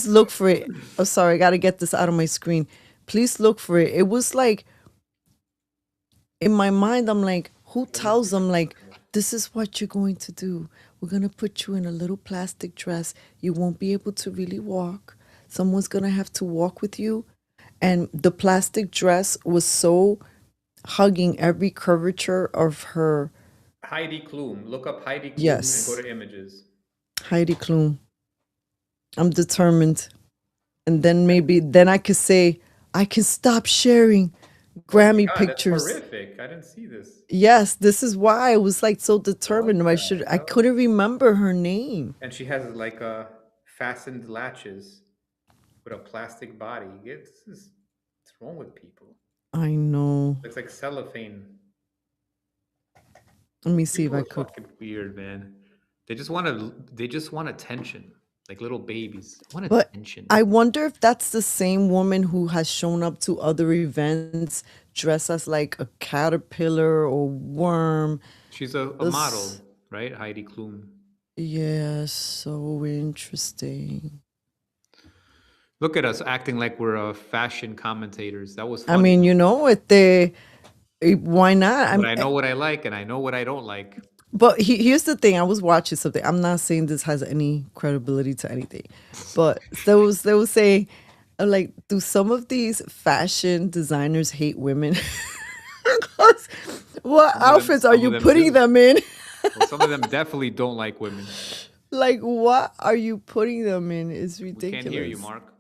look for it. Oh, sorry, I gotta get this out of my screen. Please look for it. It was like, in my mind, I'm like, who tells them like, this is what you're going to do? We're gonna put you in a little plastic dress. You won't be able to really walk. Someone's gonna have to walk with you. And the plastic dress was so hugging every curvature of her. Heidi Klum. Look up Heidi Klum Yes. and go to images. Heidi Klum. I'm determined. And then I could say, I can stop sharing Grammy God, pictures. that's horrific. I didn't see this. Yes, this is why I was like so determined. I couldn't remember her name. And she has like fastened latches with a plastic body. What's wrong with people? I know. Looks like cellophane. Let me see People if I are could. fucking weird, man. They just want attention, like little babies. Want But attention. I wonder if that's the same woman who has shown up to other events dressed as like a caterpillar or worm. She's a model, right? Heidi Klum. Yeah, so interesting. Look at us acting like we're fashion commentators. That was funny. I mean, why not? But I know what I like and I know what I don't like. But here's the thing. I was watching something. I'm not saying this has any credibility to anything, but they was saying, like, do some of these fashion designers hate women? What outfits are you putting them in? Well, some of them definitely don't like women. Like, what are you putting them in? It's ridiculous. We can't hear you, Mark.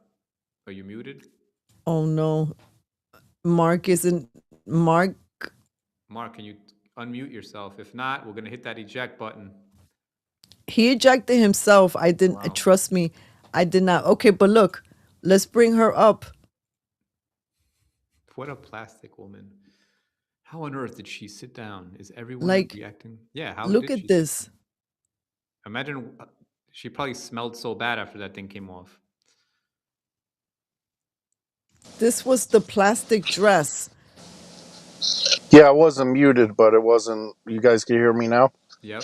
Are you muted? Oh no, Mark isn't. Mark, can you unmute yourself? If not, we're gonna hit that eject button. he ejected himself. I didn't. Wow. Trust me, I did not. Okay, but look, let's bring her up. What a plastic woman. How on earth did she sit down? Is everyone Like, reacting? Yeah, how look did at she? this. Imagine she probably smelled so bad after that thing came off. This was the plastic dress. Yeah, I wasn't muted, but it wasn't. You guys can hear me now? Yep.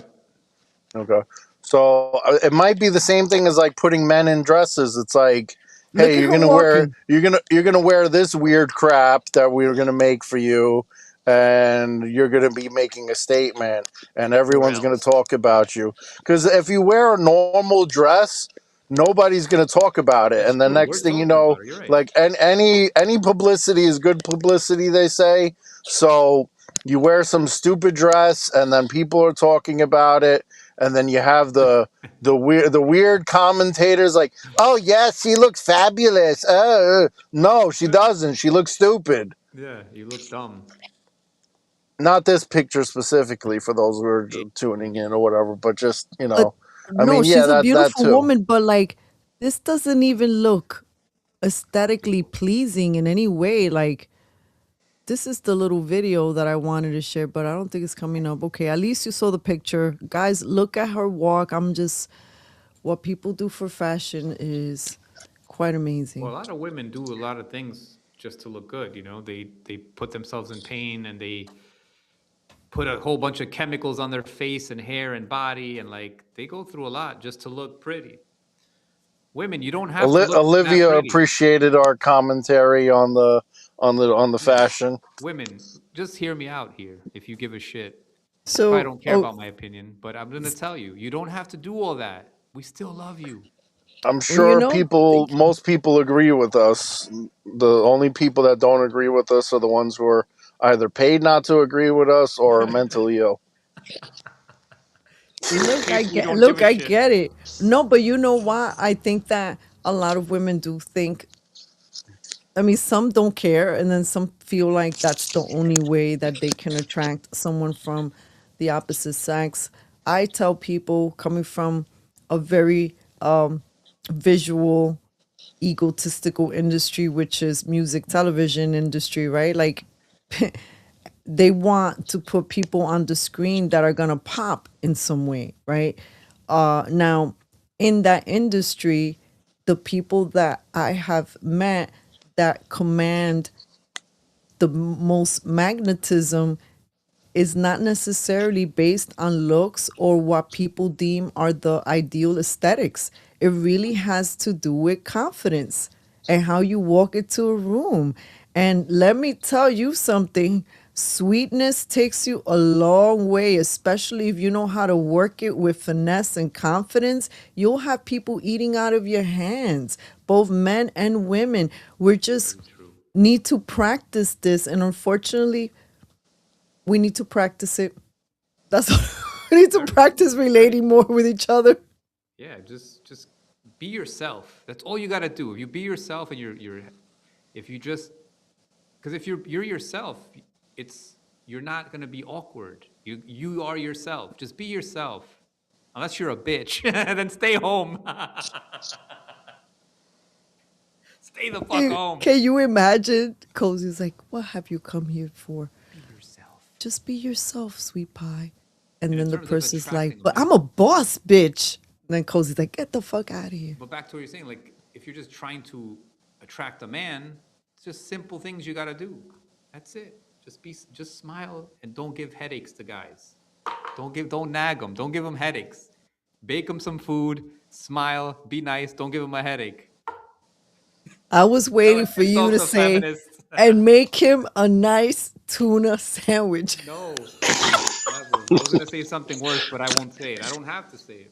Okay. So it might be the same thing as like putting men in dresses. It's like, Look hey, at you're her gonna walking. you're gonna wear this weird crap that we're gonna make for you, and you're gonna be making a statement, and everyone's gonna else? talk about you. Because if you wear a normal dress, nobody's gonna talk about it, That's and the true. next We're thing you talking know, about it. You're right. like any publicity is good publicity, they say. So you wear some stupid dress, and then people are talking about it, and then you have the weird commentators like, oh yes, she looks fabulous. No, she doesn't. She looks stupid. Yeah, you look dumb. Not this picture specifically for those who are tuning in or whatever, but just But I no, mean, she's yeah, a that beautiful too. woman, but like, this doesn't even look aesthetically pleasing in any way. Like, this is the little video that I wanted to share, but I don't think it's coming up. Okay, at least you saw the picture. Guys, look at her walk. What people do for fashion is quite Well, a amazing. lot of women do a lot of things just to look good. You know, they put themselves in pain and they put a whole bunch of chemicals on their face and hair and body, and like they go through a lot just to look pretty. Women, you don't have to look that Olivia pretty. appreciated our commentary on the fashion. Women, just hear me out here if you give a shit. You probably So, don't care about my opinion, but I'm gonna tell you, you don't have to do all that. We still love you. I'm well, you sure know, thank you. most people agree with us. The only people that don't agree with us are the ones who are either paid not to agree with us or are mentally ill. See, look, People who don't give a I shit. get it. No, but you know why? I think that a lot of women do think. I mean, some don't care, and then some feel like that's the only way that they can attract someone from the opposite sex. I tell people coming from a very visual, egotistical industry, which is music, television industry, right? Like they want to put people on the screen that are gonna pop in some way, right? Now, in that industry, the people that I have met that command the most magnetism is not necessarily based on looks or what people deem are the ideal aesthetics. It really has to do with confidence and how you walk into a room. And let me tell you something, sweetness takes you a long way, especially if you know how to work it with finesse and confidence. You'll have people eating out of your hands, both men and women. We're just need to practice this. And unfortunately, we need to practice it. That's we need to practice relating more with each other. Yeah, just be yourself. That's all you gotta do. If you be yourself and you're if you just because if you're yourself, you're not gonna be awkward. You are yourself. Just be yourself. Unless you're a bitch, then stay home. Stay the fuck home. Can you imagine? Kozi's like, what have you come here for? Be yourself. Just be yourself, sweet pie. And And in then the terms of person's like, attracting but I'm women, a boss, bitch. And then Kozi's like, get the fuck out of here. but back to what you're saying, like if you're just trying to attract a man, it's just simple things you gotta do. That's it. Just smile and don't give headaches to guys. Don't nag them. Don't give them headaches. Bake them some food. Smile. Be nice. Don't give them a headache. I was waiting for It's you also to say, feminist. and make him a nice tuna sandwich. No, never. I was gonna say something worse, but I won't say it. I don't have to say it.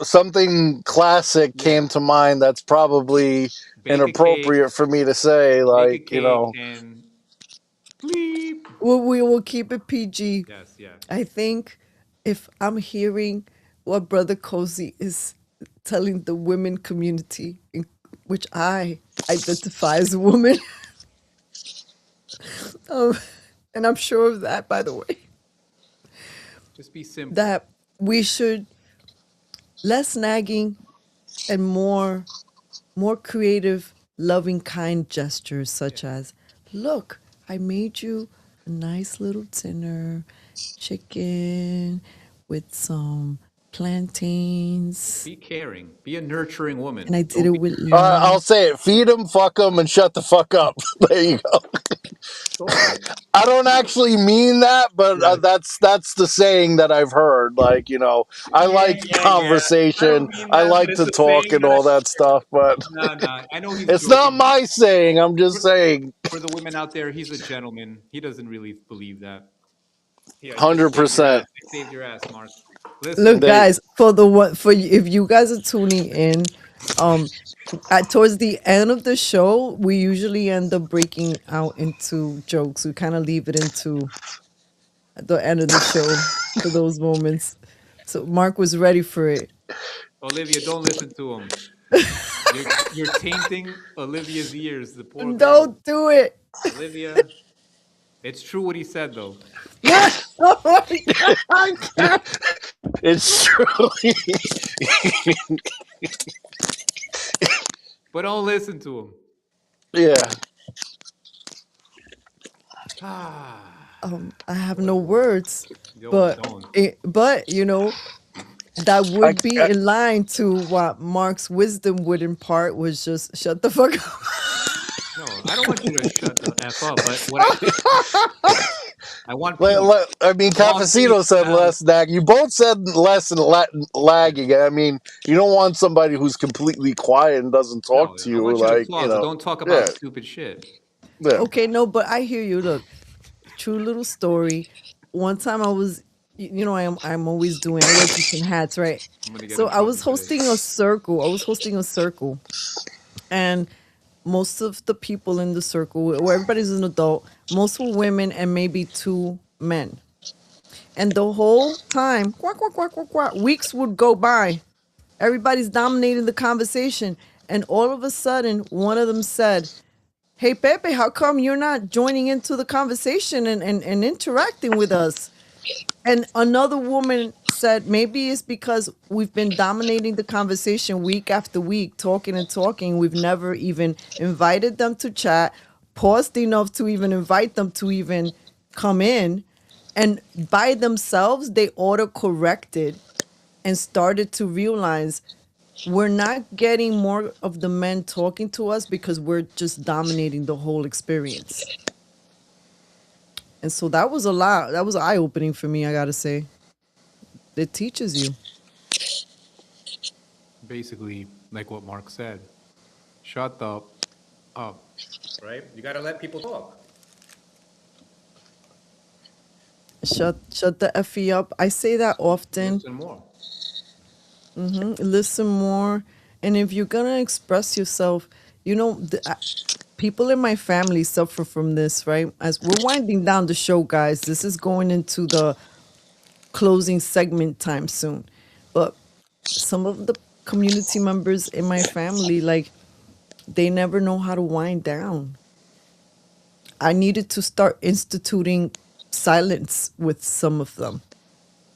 Something classic came Yeah. to mind that's probably Bake a cake. inappropriate for me to say. Bake a Like, cake and bleep. We will keep it PG. Yes. Yeah. I think if I'm hearing what Brother Kozi is telling the women community, in which I identify as a woman, and I'm sure of that, by the way, Just be simple. that we should less nagging and more creative, loving, kind gestures, such as, look, I made you a nice little dinner, chicken with some plantains, Be caring. Be a nurturing woman. and I did Don't it be with I'll love. say it: feed them, fuck them, and shut the fuck up. There you go. I don't actually mean that, but Yes. that's the saying that I've heard. Like, I like Yeah. I conversation, don't mean I that, but like it's to a talk saying and that all that stuff. But nah. I know he's it's not joking. my saying. I'm just saying, For the women out there, he's a gentleman. He doesn't really believe that. Yeah, I just saved your ass. 100%. I saved your ass, Mark. Look, Listen, They guys, for the one for if you guys are tuning in, towards the end of the show, we usually end up breaking out into jokes. We kind of leave it into the end of the show for those moments. So Mark was ready for it. Olivia, don't listen to him. You're tainting Olivia's ears, the poor girl. Don't do it. Olivia, it's true what he said, though. Oh my God. it's true. But don't listen to him. Yeah. Ah, I have no words, don't, but don't. but that would be in line to what Mark's wisdom would impart was just shut the fuck up. No, I don't want you to shut the F up, but what I want I mean, coffee, Cafecino said less nag. You both said less and lagging. I mean, you don't want somebody who's completely quiet and doesn't talk to I you. want you to Like, applaud, you but know, don't talk about stupid shit. yeah. Okay, no, but I hear you. Look, true little story. One time I was, you know, I'm always doing. I wear different hats, right? I'm gonna get So in I was trouble today. hosting a circle. And most of the people in the circle, where everybody's an adult, most were women and maybe 2 men. And the whole time, quack, quack, quack, quack, quack, weeks would go by. Everybody's dominating the conversation. And all of a sudden, one of them said, "Hey, Pepe, how come you're not joining into the conversation and interacting with us?" And another woman said, maybe it's because we've been dominating the conversation week after week, talking and talking. We've never even invited them to chat, paused enough to even invite them to even come in. And by themselves, they auto-corrected and started to realize we're not getting more of the men talking to us because we're just dominating the whole experience. And so that was a lot. That was eye-opening for me, I gotta say. It teaches you. Basically, like what Mark said, shut the up, right? You gotta let people talk. Shut the F up. I say that often. Listen more. Listen more. And if you're gonna express yourself, you know, people in my family suffer from this, right? As we're winding down the show, guys, this is going into the closing segment time soon. But some of the community members in my family, like, they never know how to wind down. I needed to start instituting silence with some of them.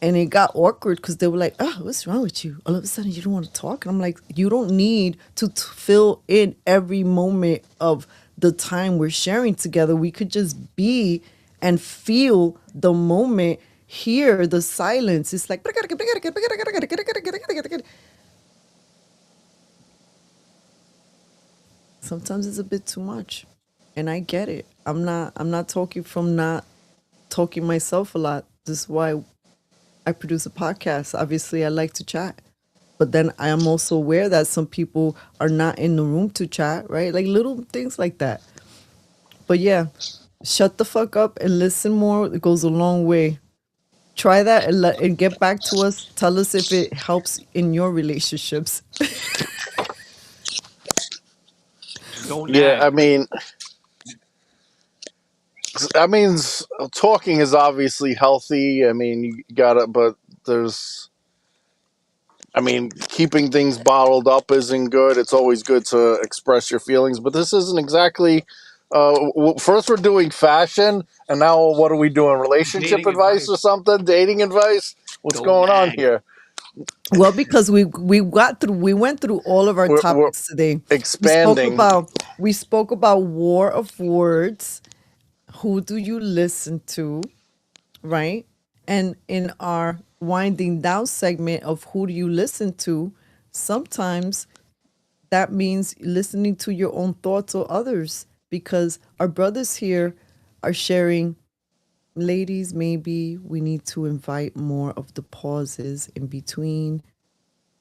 And it got awkward because they were like, "Oh, what's wrong with you? All of a sudden you don't want to talk." And I'm like, you don't need to fill in every moment of the time we're sharing together. We could just be and feel the moment, hear the silence. It's like, sometimes it's a bit too much. And I get it. I'm not talking from not talking myself a lot. This is why I produce a podcast. Obviously, I like to chat. But then I am also aware that some people are not in the room to chat, right? Like little things like that. But yeah, shut the fuck up and listen more. It goes a long way. Try that and get back to us. Tell us if it helps in your relationships. Don't Yeah, nag. I mean, talking is obviously healthy. I mean, you gotta, but there's, I mean, keeping things bottled up isn't good. It's always good to express your feelings, but this isn't exactly. First, we're doing fashion, and now what are we doing? Relationship Dating advice or something? Dating advice? What's Don't going on nag. here? Well, because we went through all of our We're topics today. expanding. We spoke about war of words. Who do you listen to, right? And in our winding down segment of who do you listen to, sometimes that means listening to your own thoughts or others, because our brothers here are sharing. Ladies, maybe we need to invite more of the pauses in between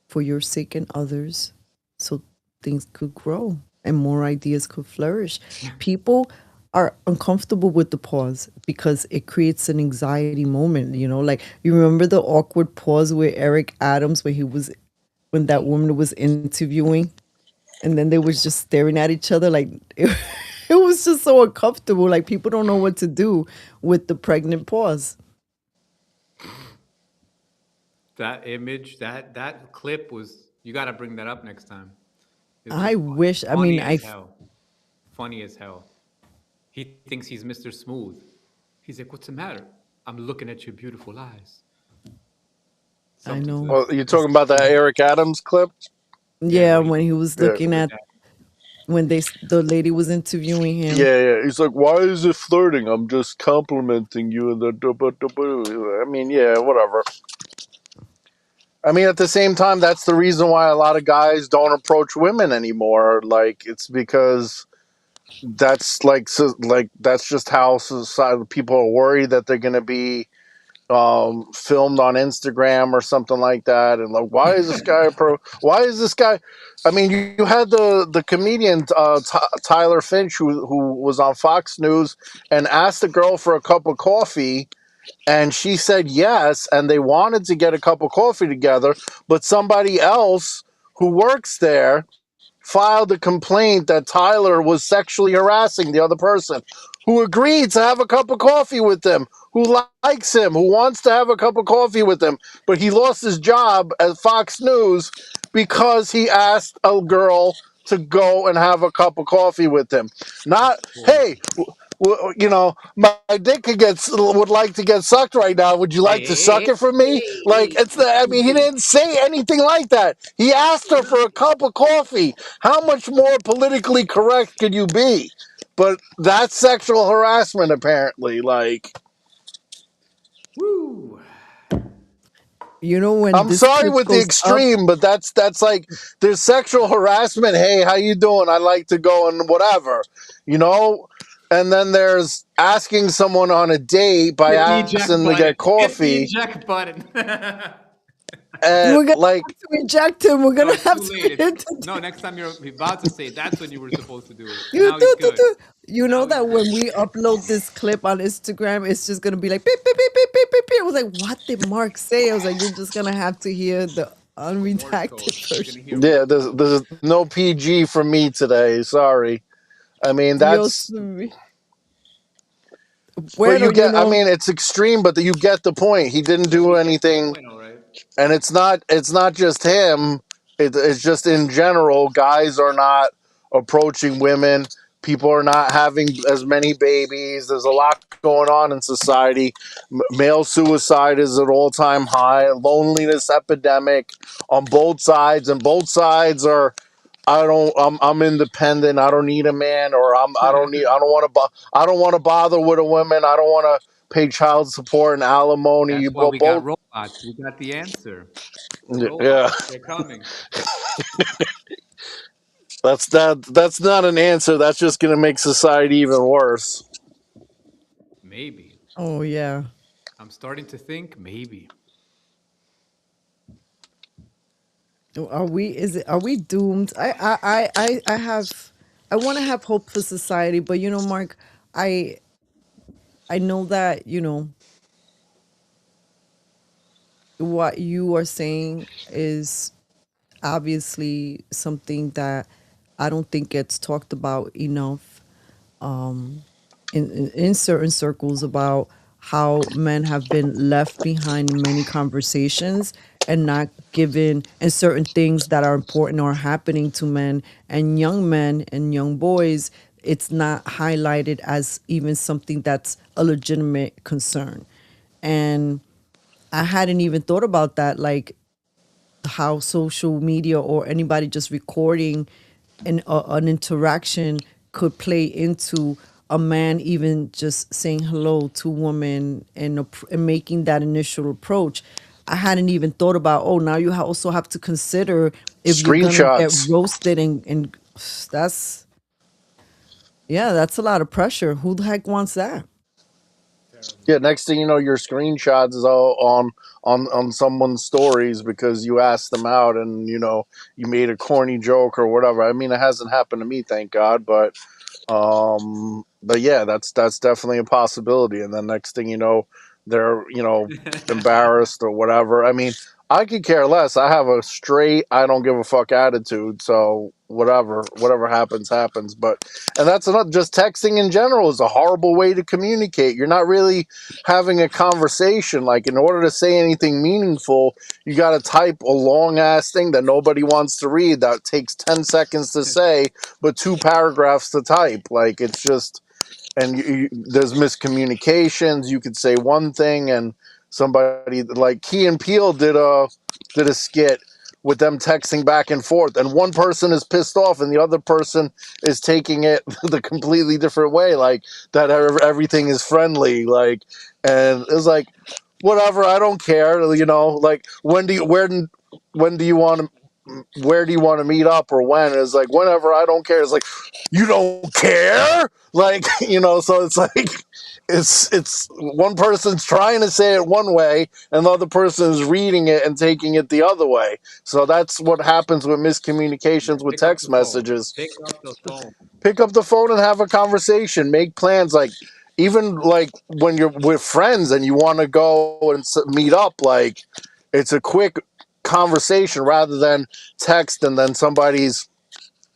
for your sake and others, so things could grow and more ideas could flourish. People are uncomfortable with the pause because it creates an anxiety moment, you know, like you remember the awkward pause with Eric Adams when that woman was interviewing and then they was just staring at each other like it was just so uncomfortable. Like people don't know what to do with the pregnant pause. That image, that clip was. You gotta bring that up next time. I wish. I mean, funny as hell. He thinks he's Mr. Smooth. He's like, "What's the matter? I'm looking at your beautiful eyes." I know. Well, you're talking about that Eric Adams clip? Yeah, when he was looking at when the lady was interviewing him. Yeah. He's like, "Why is it flirting? I'm just complimenting you." And I mean, yeah, whatever. I mean, at the same time, that's the reason why a lot of guys don't approach women anymore. Like, it's because that's that's just how society, people are worried that they're going to be filmed on Instagram or something like that. And like, why is this guy why is this guy? I mean, you had the comedian Tyler Finch who was on Fox News and asked the girl for a cup of coffee, and she said yes, and they wanted to get a cup of coffee together, but somebody else who works there filed a complaint that Tyler was sexually harassing the other person, who agreed to have a cup of coffee with him, who likes him, who wants to have a cup of coffee with him, but he lost his job at Fox News because he asked a girl to go and have a cup of coffee with him. Not, hey, you know, my dick would like to get sucked right now. Would you like to suck it from me? Like, it's the. I mean, he didn't say anything like that. He asked her for a cup of coffee. How much more politically correct could you be? But that's sexual harassment, apparently. Like, Woo. You know, when I'm this sorry clip with the goes up, extreme, but that's like there's sexual harassment. Hey, how you doing? I like to go and whatever, you know. And then there's asking someone on a date by Hit the asking eject them to button. get Hit the coffee. eject button. And we're gonna like, have to reject him. We're No, gonna it's have too to late. get him to No, next time you're about to say it, that's when you were supposed to do it. And you now he's do, do, good. do. You know Now he's that when good. we upload this clip on Instagram, it's just gonna be like beep beep beep beep beep beep beep. I was like, what did Mark say? I was like, you're just gonna have to hear the Morse code. unredacted You're version. gonna hear yeah, Morse there's no PG from me today. Sorry. I mean, Dios that's. mío. But Bueno, you you get. I know, mean, it's extreme, but you get the point. He didn't code. do We get the anything. point, all right. And it's not just him. It's just in general, guys are not approaching women. People are not having as many babies. There's a lot going on in society. Male suicide is at all-time high. Loneliness epidemic on both sides, and both sides are. I'm independent. I don't need a man, or I don't need. I don't want to. I don't want to bother with a woman. I don't want to pay child support and alimony. That's why we got Both. robots. We got the answer. Yeah. Robots. They're coming. That's not an answer. That's just going to make society even worse. Maybe. oh yeah. I'm starting to think maybe. Are we? Is it? Are we doomed? I have. I want to have hope for society, but you know, Mark, I I know that what you are saying is obviously something that I don't think gets talked about enough in certain circles about how men have been left behind in many conversations and not given and certain things that are important are happening to men and young boys. It's not highlighted as even something that's a legitimate concern. And I hadn't even thought about that, like how social media or anybody just recording an interaction could play into a man even just saying hello to a woman and making that initial approach. I hadn't even thought about, oh, now you also have to consider if you're gonna get Screenshots. roasted and that's yeah, that's a lot of pressure. Who the heck wants that? Yeah, next thing you know, your screenshots is all on someone's stories because you asked them out and you made a corny joke or whatever. I mean, it hasn't happened to me, thank God, but yeah, that's definitely a possibility. And then next thing you know, they're embarrassed or whatever. I mean, I could care less. I have a straight I don't give a fuck attitude, so whatever happens happens. But and that's not just texting in general is a horrible way to communicate. You're not really having a conversation. Like, in order to say anything meaningful, you got to type a long ass thing that nobody wants to read that takes 10 seconds to say but 2 paragraphs to type. Like, it's just, and there's miscommunications. You could say one thing and somebody like Key and Peele did a skit with them texting back and forth, and one person is pissed off and the other person is taking it the completely different way, like that everything is friendly, like. And it's like, whatever, I don't care. Like when do you want to where do you want to meet up or when? It's like whenever, I don't care. It's like you don't care, like so it's like it's one person's trying to say it one way and the other person is reading it and taking it the other way. So that's what happens with miscommunications with Pick up text the phone. messages. Pick up the phone. Pick up the phone and have a conversation, make plans. Like even like when you're with friends and you want to go and meet up, like it's a quick conversation rather than text and then somebody's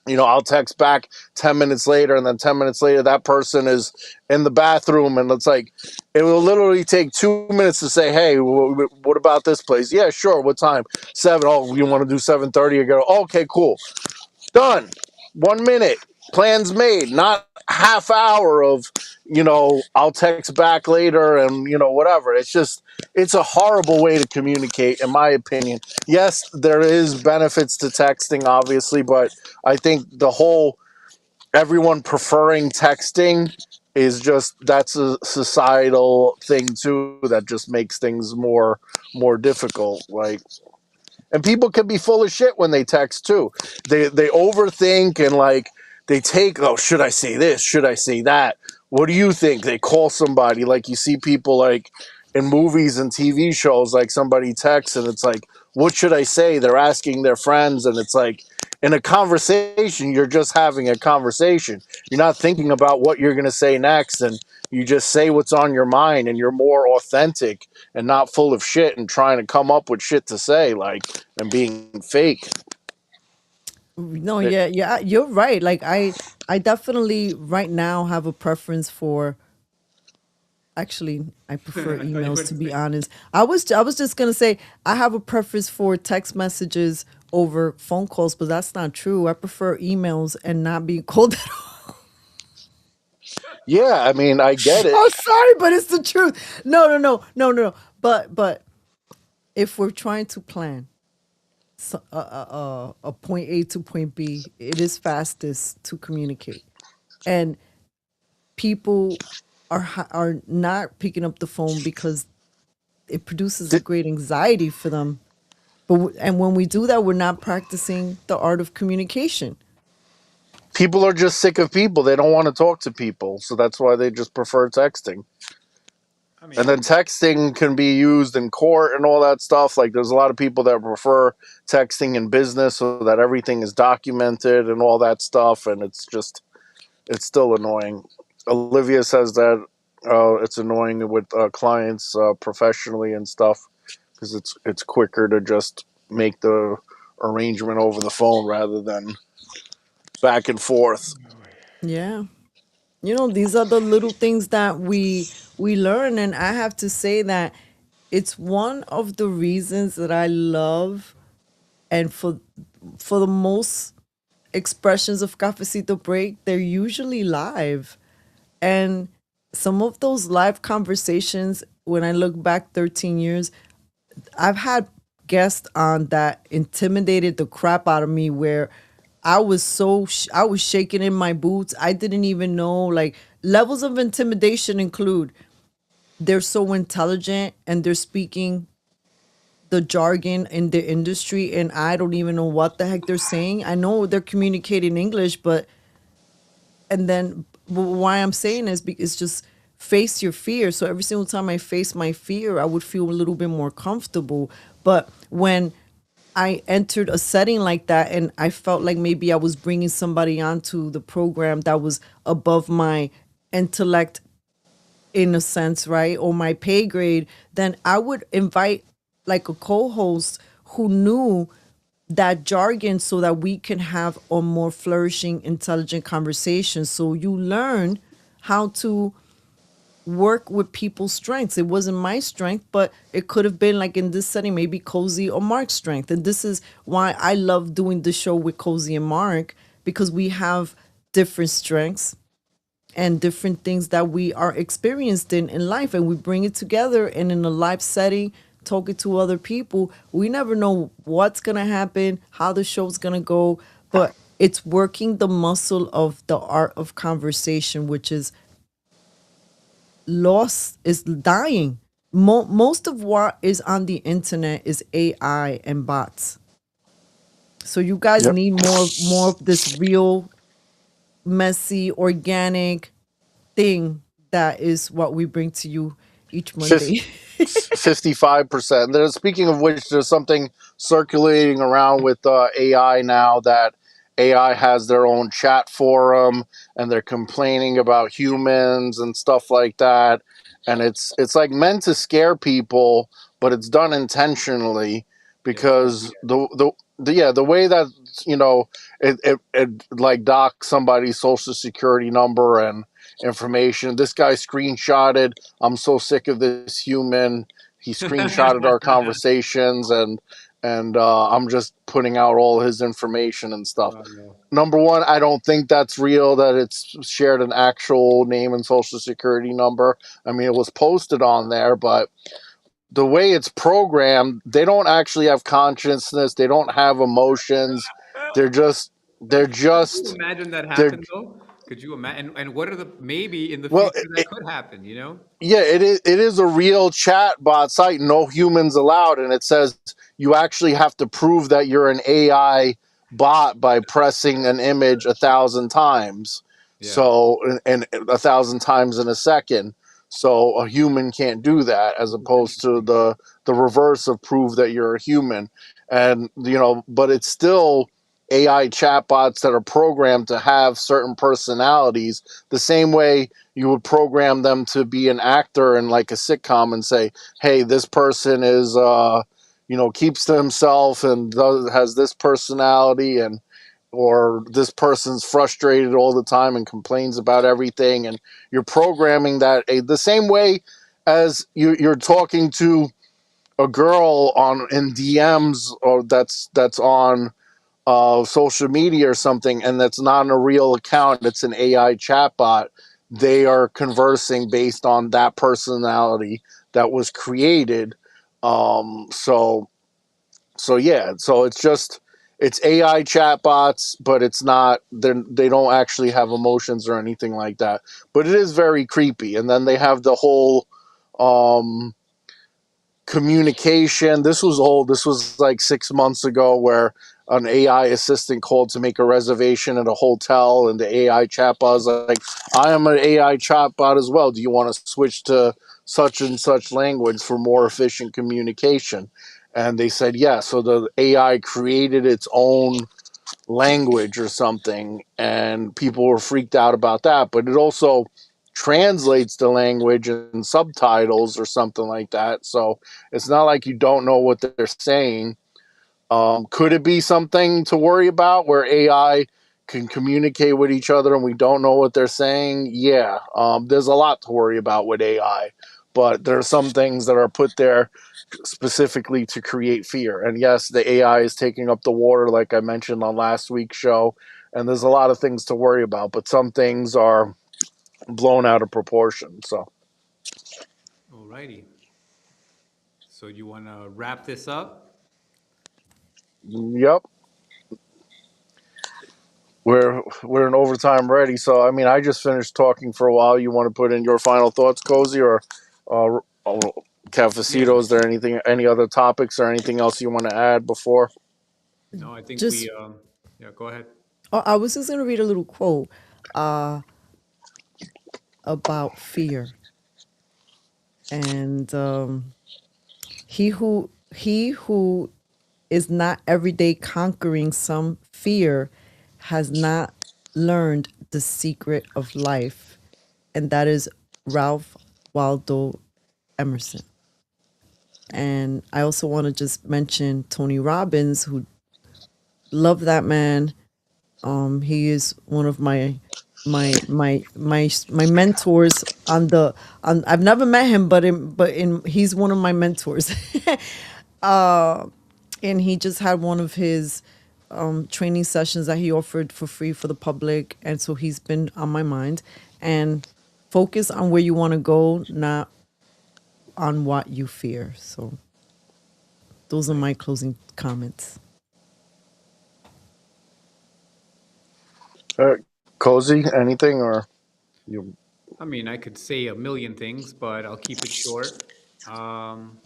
I'll text back 10 minutes later and then 10 minutes later that person is in the bathroom, and it's like it will literally take 2 minutes to say, hey, what about this place? Yeah, sure, what time? 7. Oh, you want to do 7:30? You go, okay, cool, done. 1 minute, plans made, not half hour of I'll text back later and whatever. It's a horrible way to communicate, in my opinion. Yes, there is benefits to texting, obviously, but I think the whole everyone preferring texting is just, that's a societal thing too, that just makes things more difficult. Like, and people can be full of shit when they text too. They overthink and like they take, oh, should I say this? Should I say that? What do you think? They call somebody, like you see people like in movies and TV shows, like somebody texts and it's like, what should I say? They're asking their friends, and it's like in a conversation, you're just having a conversation. You're not thinking about what you're going to say next, and you just say what's on your mind, and you're more authentic and not full of shit and trying to come up with shit to say, like, and being fake. No, It, yeah, you're right. Like I definitely right now have a preference for. Actually, I prefer I thought you emails, would to be say. honest. I was just gonna say I have a preference for text messages over phone calls, but that's not true. I prefer emails and not being called at all. yeah, I mean, I get it. Oh, sorry, but it's the truth. No. But if we're trying to plan a point A to point B, it is fastest to communicate, and people are not picking up the phone because it produces a Th- great anxiety for them. And when we do that, we're not practicing the art of communication. People are just sick of people. They don't want to talk to people, so that's why they just prefer texting. I And then mean, texting can be used in court and all that stuff. Like, there's a lot of people that prefer texting in business so that everything is documented and all that stuff. And it's still annoying. Olivia says that it's annoying with clients professionally and stuff because it's quicker to just make the arrangement over the phone rather than back and forth. Yeah. These are the little things that we learn, and I have to say that it's one of the reasons that I love, and for the most expressions of Cafecito Break, they're usually live. And some of those live conversations, when I look back 13 years, I've had guests on that intimidated the crap out of me, where I was shaking in my boots. I didn't even know, like, levels of intimidation include they're so intelligent and they're speaking the jargon in the industry and I don't even know what the heck they're saying. I know they're communicating English, but and then why I'm saying is because it's just face your fear. So every single time I face my fear, I would feel a little bit more comfortable. But when I entered a setting like that and I felt like maybe I was bringing somebody onto the program that was above my intellect, in a sense, right? Or my pay grade, then I would invite like a co-host who knew that jargon so that we can have a more flourishing, intelligent conversation. So you learn how to work with people's strengths. It wasn't my strength, but it could have been, like in this setting, maybe Kozi or Mark's strength. And this is why I love doing the show with Kozi and Mark, because we have different strengths and different things that we are experienced in life, and we bring it together, and in a live setting, talking to other people, we never know what's gonna happen, how the show's gonna go, but it's working the muscle of the art of conversation, which is lost, is dying. most of what is on the internet is AI and bots. So you guys Yep. need more of this real, messy, organic thing that is what we bring to you each Monday. 55%. There's, speaking of which, there's something circulating around with AI now that AI has their own chat forum and they're complaining about humans and stuff like that. And it's like meant to scare people, but it's done intentionally Yeah, it's very because the way that you know it like docks somebody's social security number and information. This guy screenshotted, I'm so sick of this human. He screenshotted our weird. conversations, and I'm just putting out all his information and stuff. Wow. Number one, I don't think that's real, that it's shared an actual name and social security number. I mean, it was posted on there, but the way it's programmed, they don't actually have consciousness. They don't have emotions. They're just, they're Could you just, imagine that they're, happen though? Could you imagine? And what are the maybe in the well, future that could happen? You know? yeah, it is a real chat bot site, no humans allowed, and it says you actually have to prove that you're an AI bot by pressing an image 1,000 times. Yeah. So and 1,000 times in a second. So a human can't do that, as opposed to the reverse of prove that you're a human. And but it's still AI chatbots that are programmed to have certain personalities, the same way you would program them to be an actor in like a sitcom and say, hey, this person is keeps to himself and has this personality, and or this person's frustrated all the time and complains about everything, and you're programming that the same way as you're talking to a girl on in DMs, or that's on social media or something, and that's not a real account, it's an AI chatbot. They are conversing based on that personality that was created. So yeah, so it's AI chatbots, but it's not. They don't actually have emotions or anything like that. But it is very creepy. And then they have the whole um, communication. This was old. This was like 6 months ago, where an AI assistant called to make a reservation at a hotel, and the AI chatbot was like, "I am an AI chatbot as well. Do you want to switch to such and such language for more efficient communication?" And they said yes. So the AI created its own language or something, and people were freaked out about that. But it also translates the language and subtitles or something like that. So it's not like you don't know what they're saying. Could it be something to worry about where AI can communicate with each other and we don't know what they're saying? Yeah, there's a lot to worry about with AI, but there are some things that are put there specifically to create fear. And yes, the AI is taking up the water, like I mentioned on last week's show, and there's a lot of things to worry about, but some things are blown out of proportion. So, Alrighty. So you want to wrap this up? yep, we're in overtime ready. So, I mean, I just finished talking for a while. You want to put in your final thoughts, Kozi, or Yeah. Cafecito? Is there any other topics or anything else you want to add before? No, I think Just, we. Yeah. Go ahead. I was just gonna read a little quote about fear, and he who is not every day conquering some fear has not learned the secret of life, and that is Ralph Waldo Emerson. And I also want to just mention Tony Robbins, who love that man. He is one of my mentors on the on. I've never met him, but he's one of my mentors. And he just had one of his training sessions that he offered for free for the public, and so he's been on my mind. And focus on where you want to go, not on what you fear. So those are my closing comments. Cozy, anything or you? I mean, I could say a million things, but I'll keep it short. Um,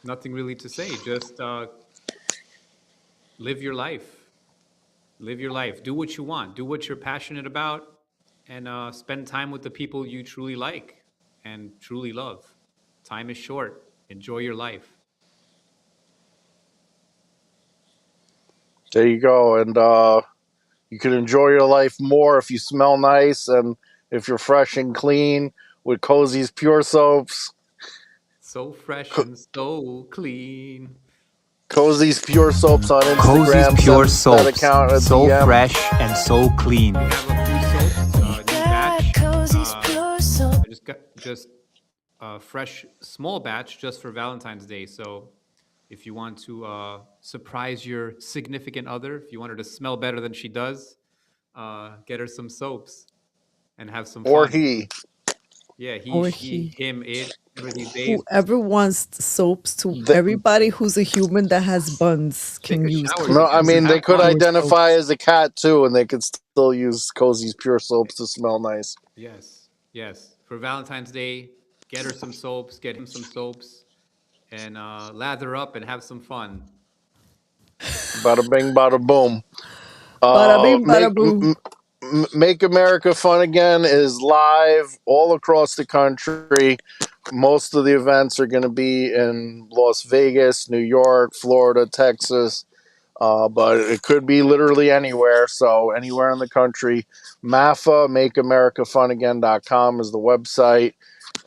Nothing really to say. Just live your life. Live your life. Do what you want. Do what you're passionate about, and spend time with the people you truly like and truly love. Time is short. Enjoy your life. There you go. And you can enjoy your life more if you smell nice and if you're fresh and clean with Kozi's Pure Soaps. So fresh and so clean. Kozi's Pure Soaps on Kozi's Instagram. Pure Send that Soaps. account a So DM. fresh and so clean. We have a few soaps, new batch. I just got a fresh small batch just for Valentine's Day. So if you want to surprise your significant other, if you want her to smell better than she does, get her some soaps and have some Or fun. he. Yeah, Or she, he. him, it, whatever these days. Whoever wants soaps to everybody who's a human that has buns Take can a use shower, No, you I guys. mean, they Have could fun. identify as a cat too, and they could still use Kozi's Pure Soaps to smell nice. Yes, yes. For Valentine's Day, get her some soaps, get him some soaps, and lather up and have some fun. Bada bing, bada boom. Bada bing, bada boom. Make America Fun Again is live all across the country. Most of the events are going to be in Las Vegas, New York, Florida, Texas, but it could be literally anywhere. So anywhere in the country. MAHA, MakeAmericaFunAgain.com is the website.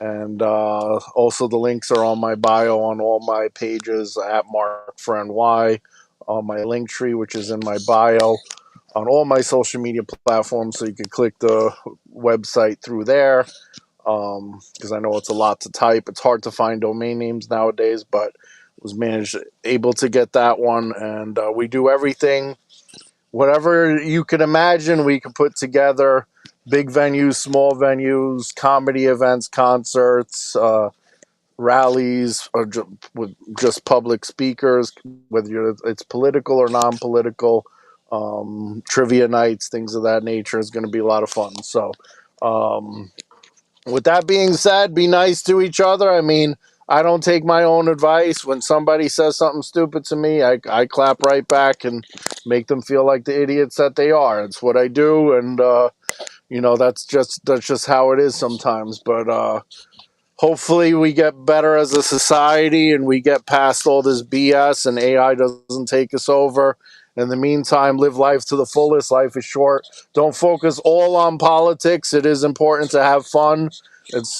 And also the links are on my bio on all my pages at Mark for NY, on my link tree, which is in my bio, on all my social media platforms. So you can click the website through there, because I know it's a lot to type. It's hard to find domain names nowadays, but was able to get that one. And we do everything, whatever you can imagine, we can put together. Big venues, small venues, comedy events, concerts, rallies, or with just public speakers, whether it's political or non-political, trivia nights, things of that nature is going to be a lot of fun. So, with that being said, be nice to each other. I mean, I don't take my own advice. When somebody says something stupid to me, I clap right back and make them feel like the idiots that they are. It's what I do, and that's just how it is sometimes. But hopefully we get better as a society and we get past all this BS and AI doesn't take us over. In the meantime, live life to the fullest. Life is short. Don't focus all on politics. It is important to have fun. It's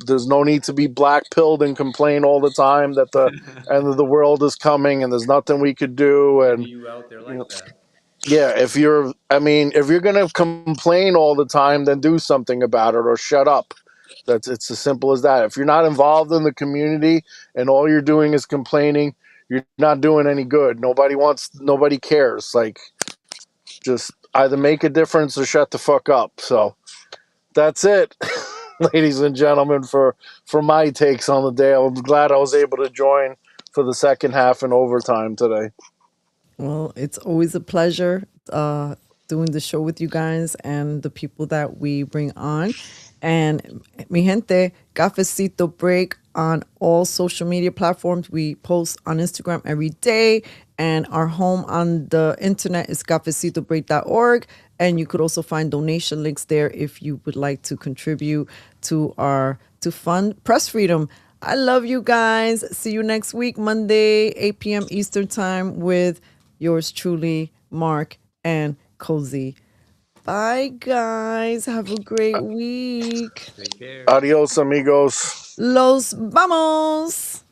there's no need to be black pilled and complain all the time that the end of the world is coming and there's nothing we could do. And You out there like that? yeah, if you're gonna complain all the time, then do something about it or shut up. It's as simple as that. If you're not involved in the community and all you're doing is complaining, you're not doing any good. Nobody cares. Like, just either make a difference or shut the fuck up. So that's it, ladies and gentlemen, for my takes on the day. I'm glad I was able to join for the second half and overtime today. Well, it's always a pleasure doing the show with you guys and the people that we bring on. And mi gente, Cafecito Break on all social media platforms. We post on Instagram every day. And our home on the internet is cafecitobreak.org. And you could also find donation links there if you would like to contribute to fund press freedom. I love you guys. See you next week, Monday, 8 p.m. Eastern Time with yours truly, Mark and Kozi. Bye, guys. Have a great week. Take care. Adios, amigos. Los vamos.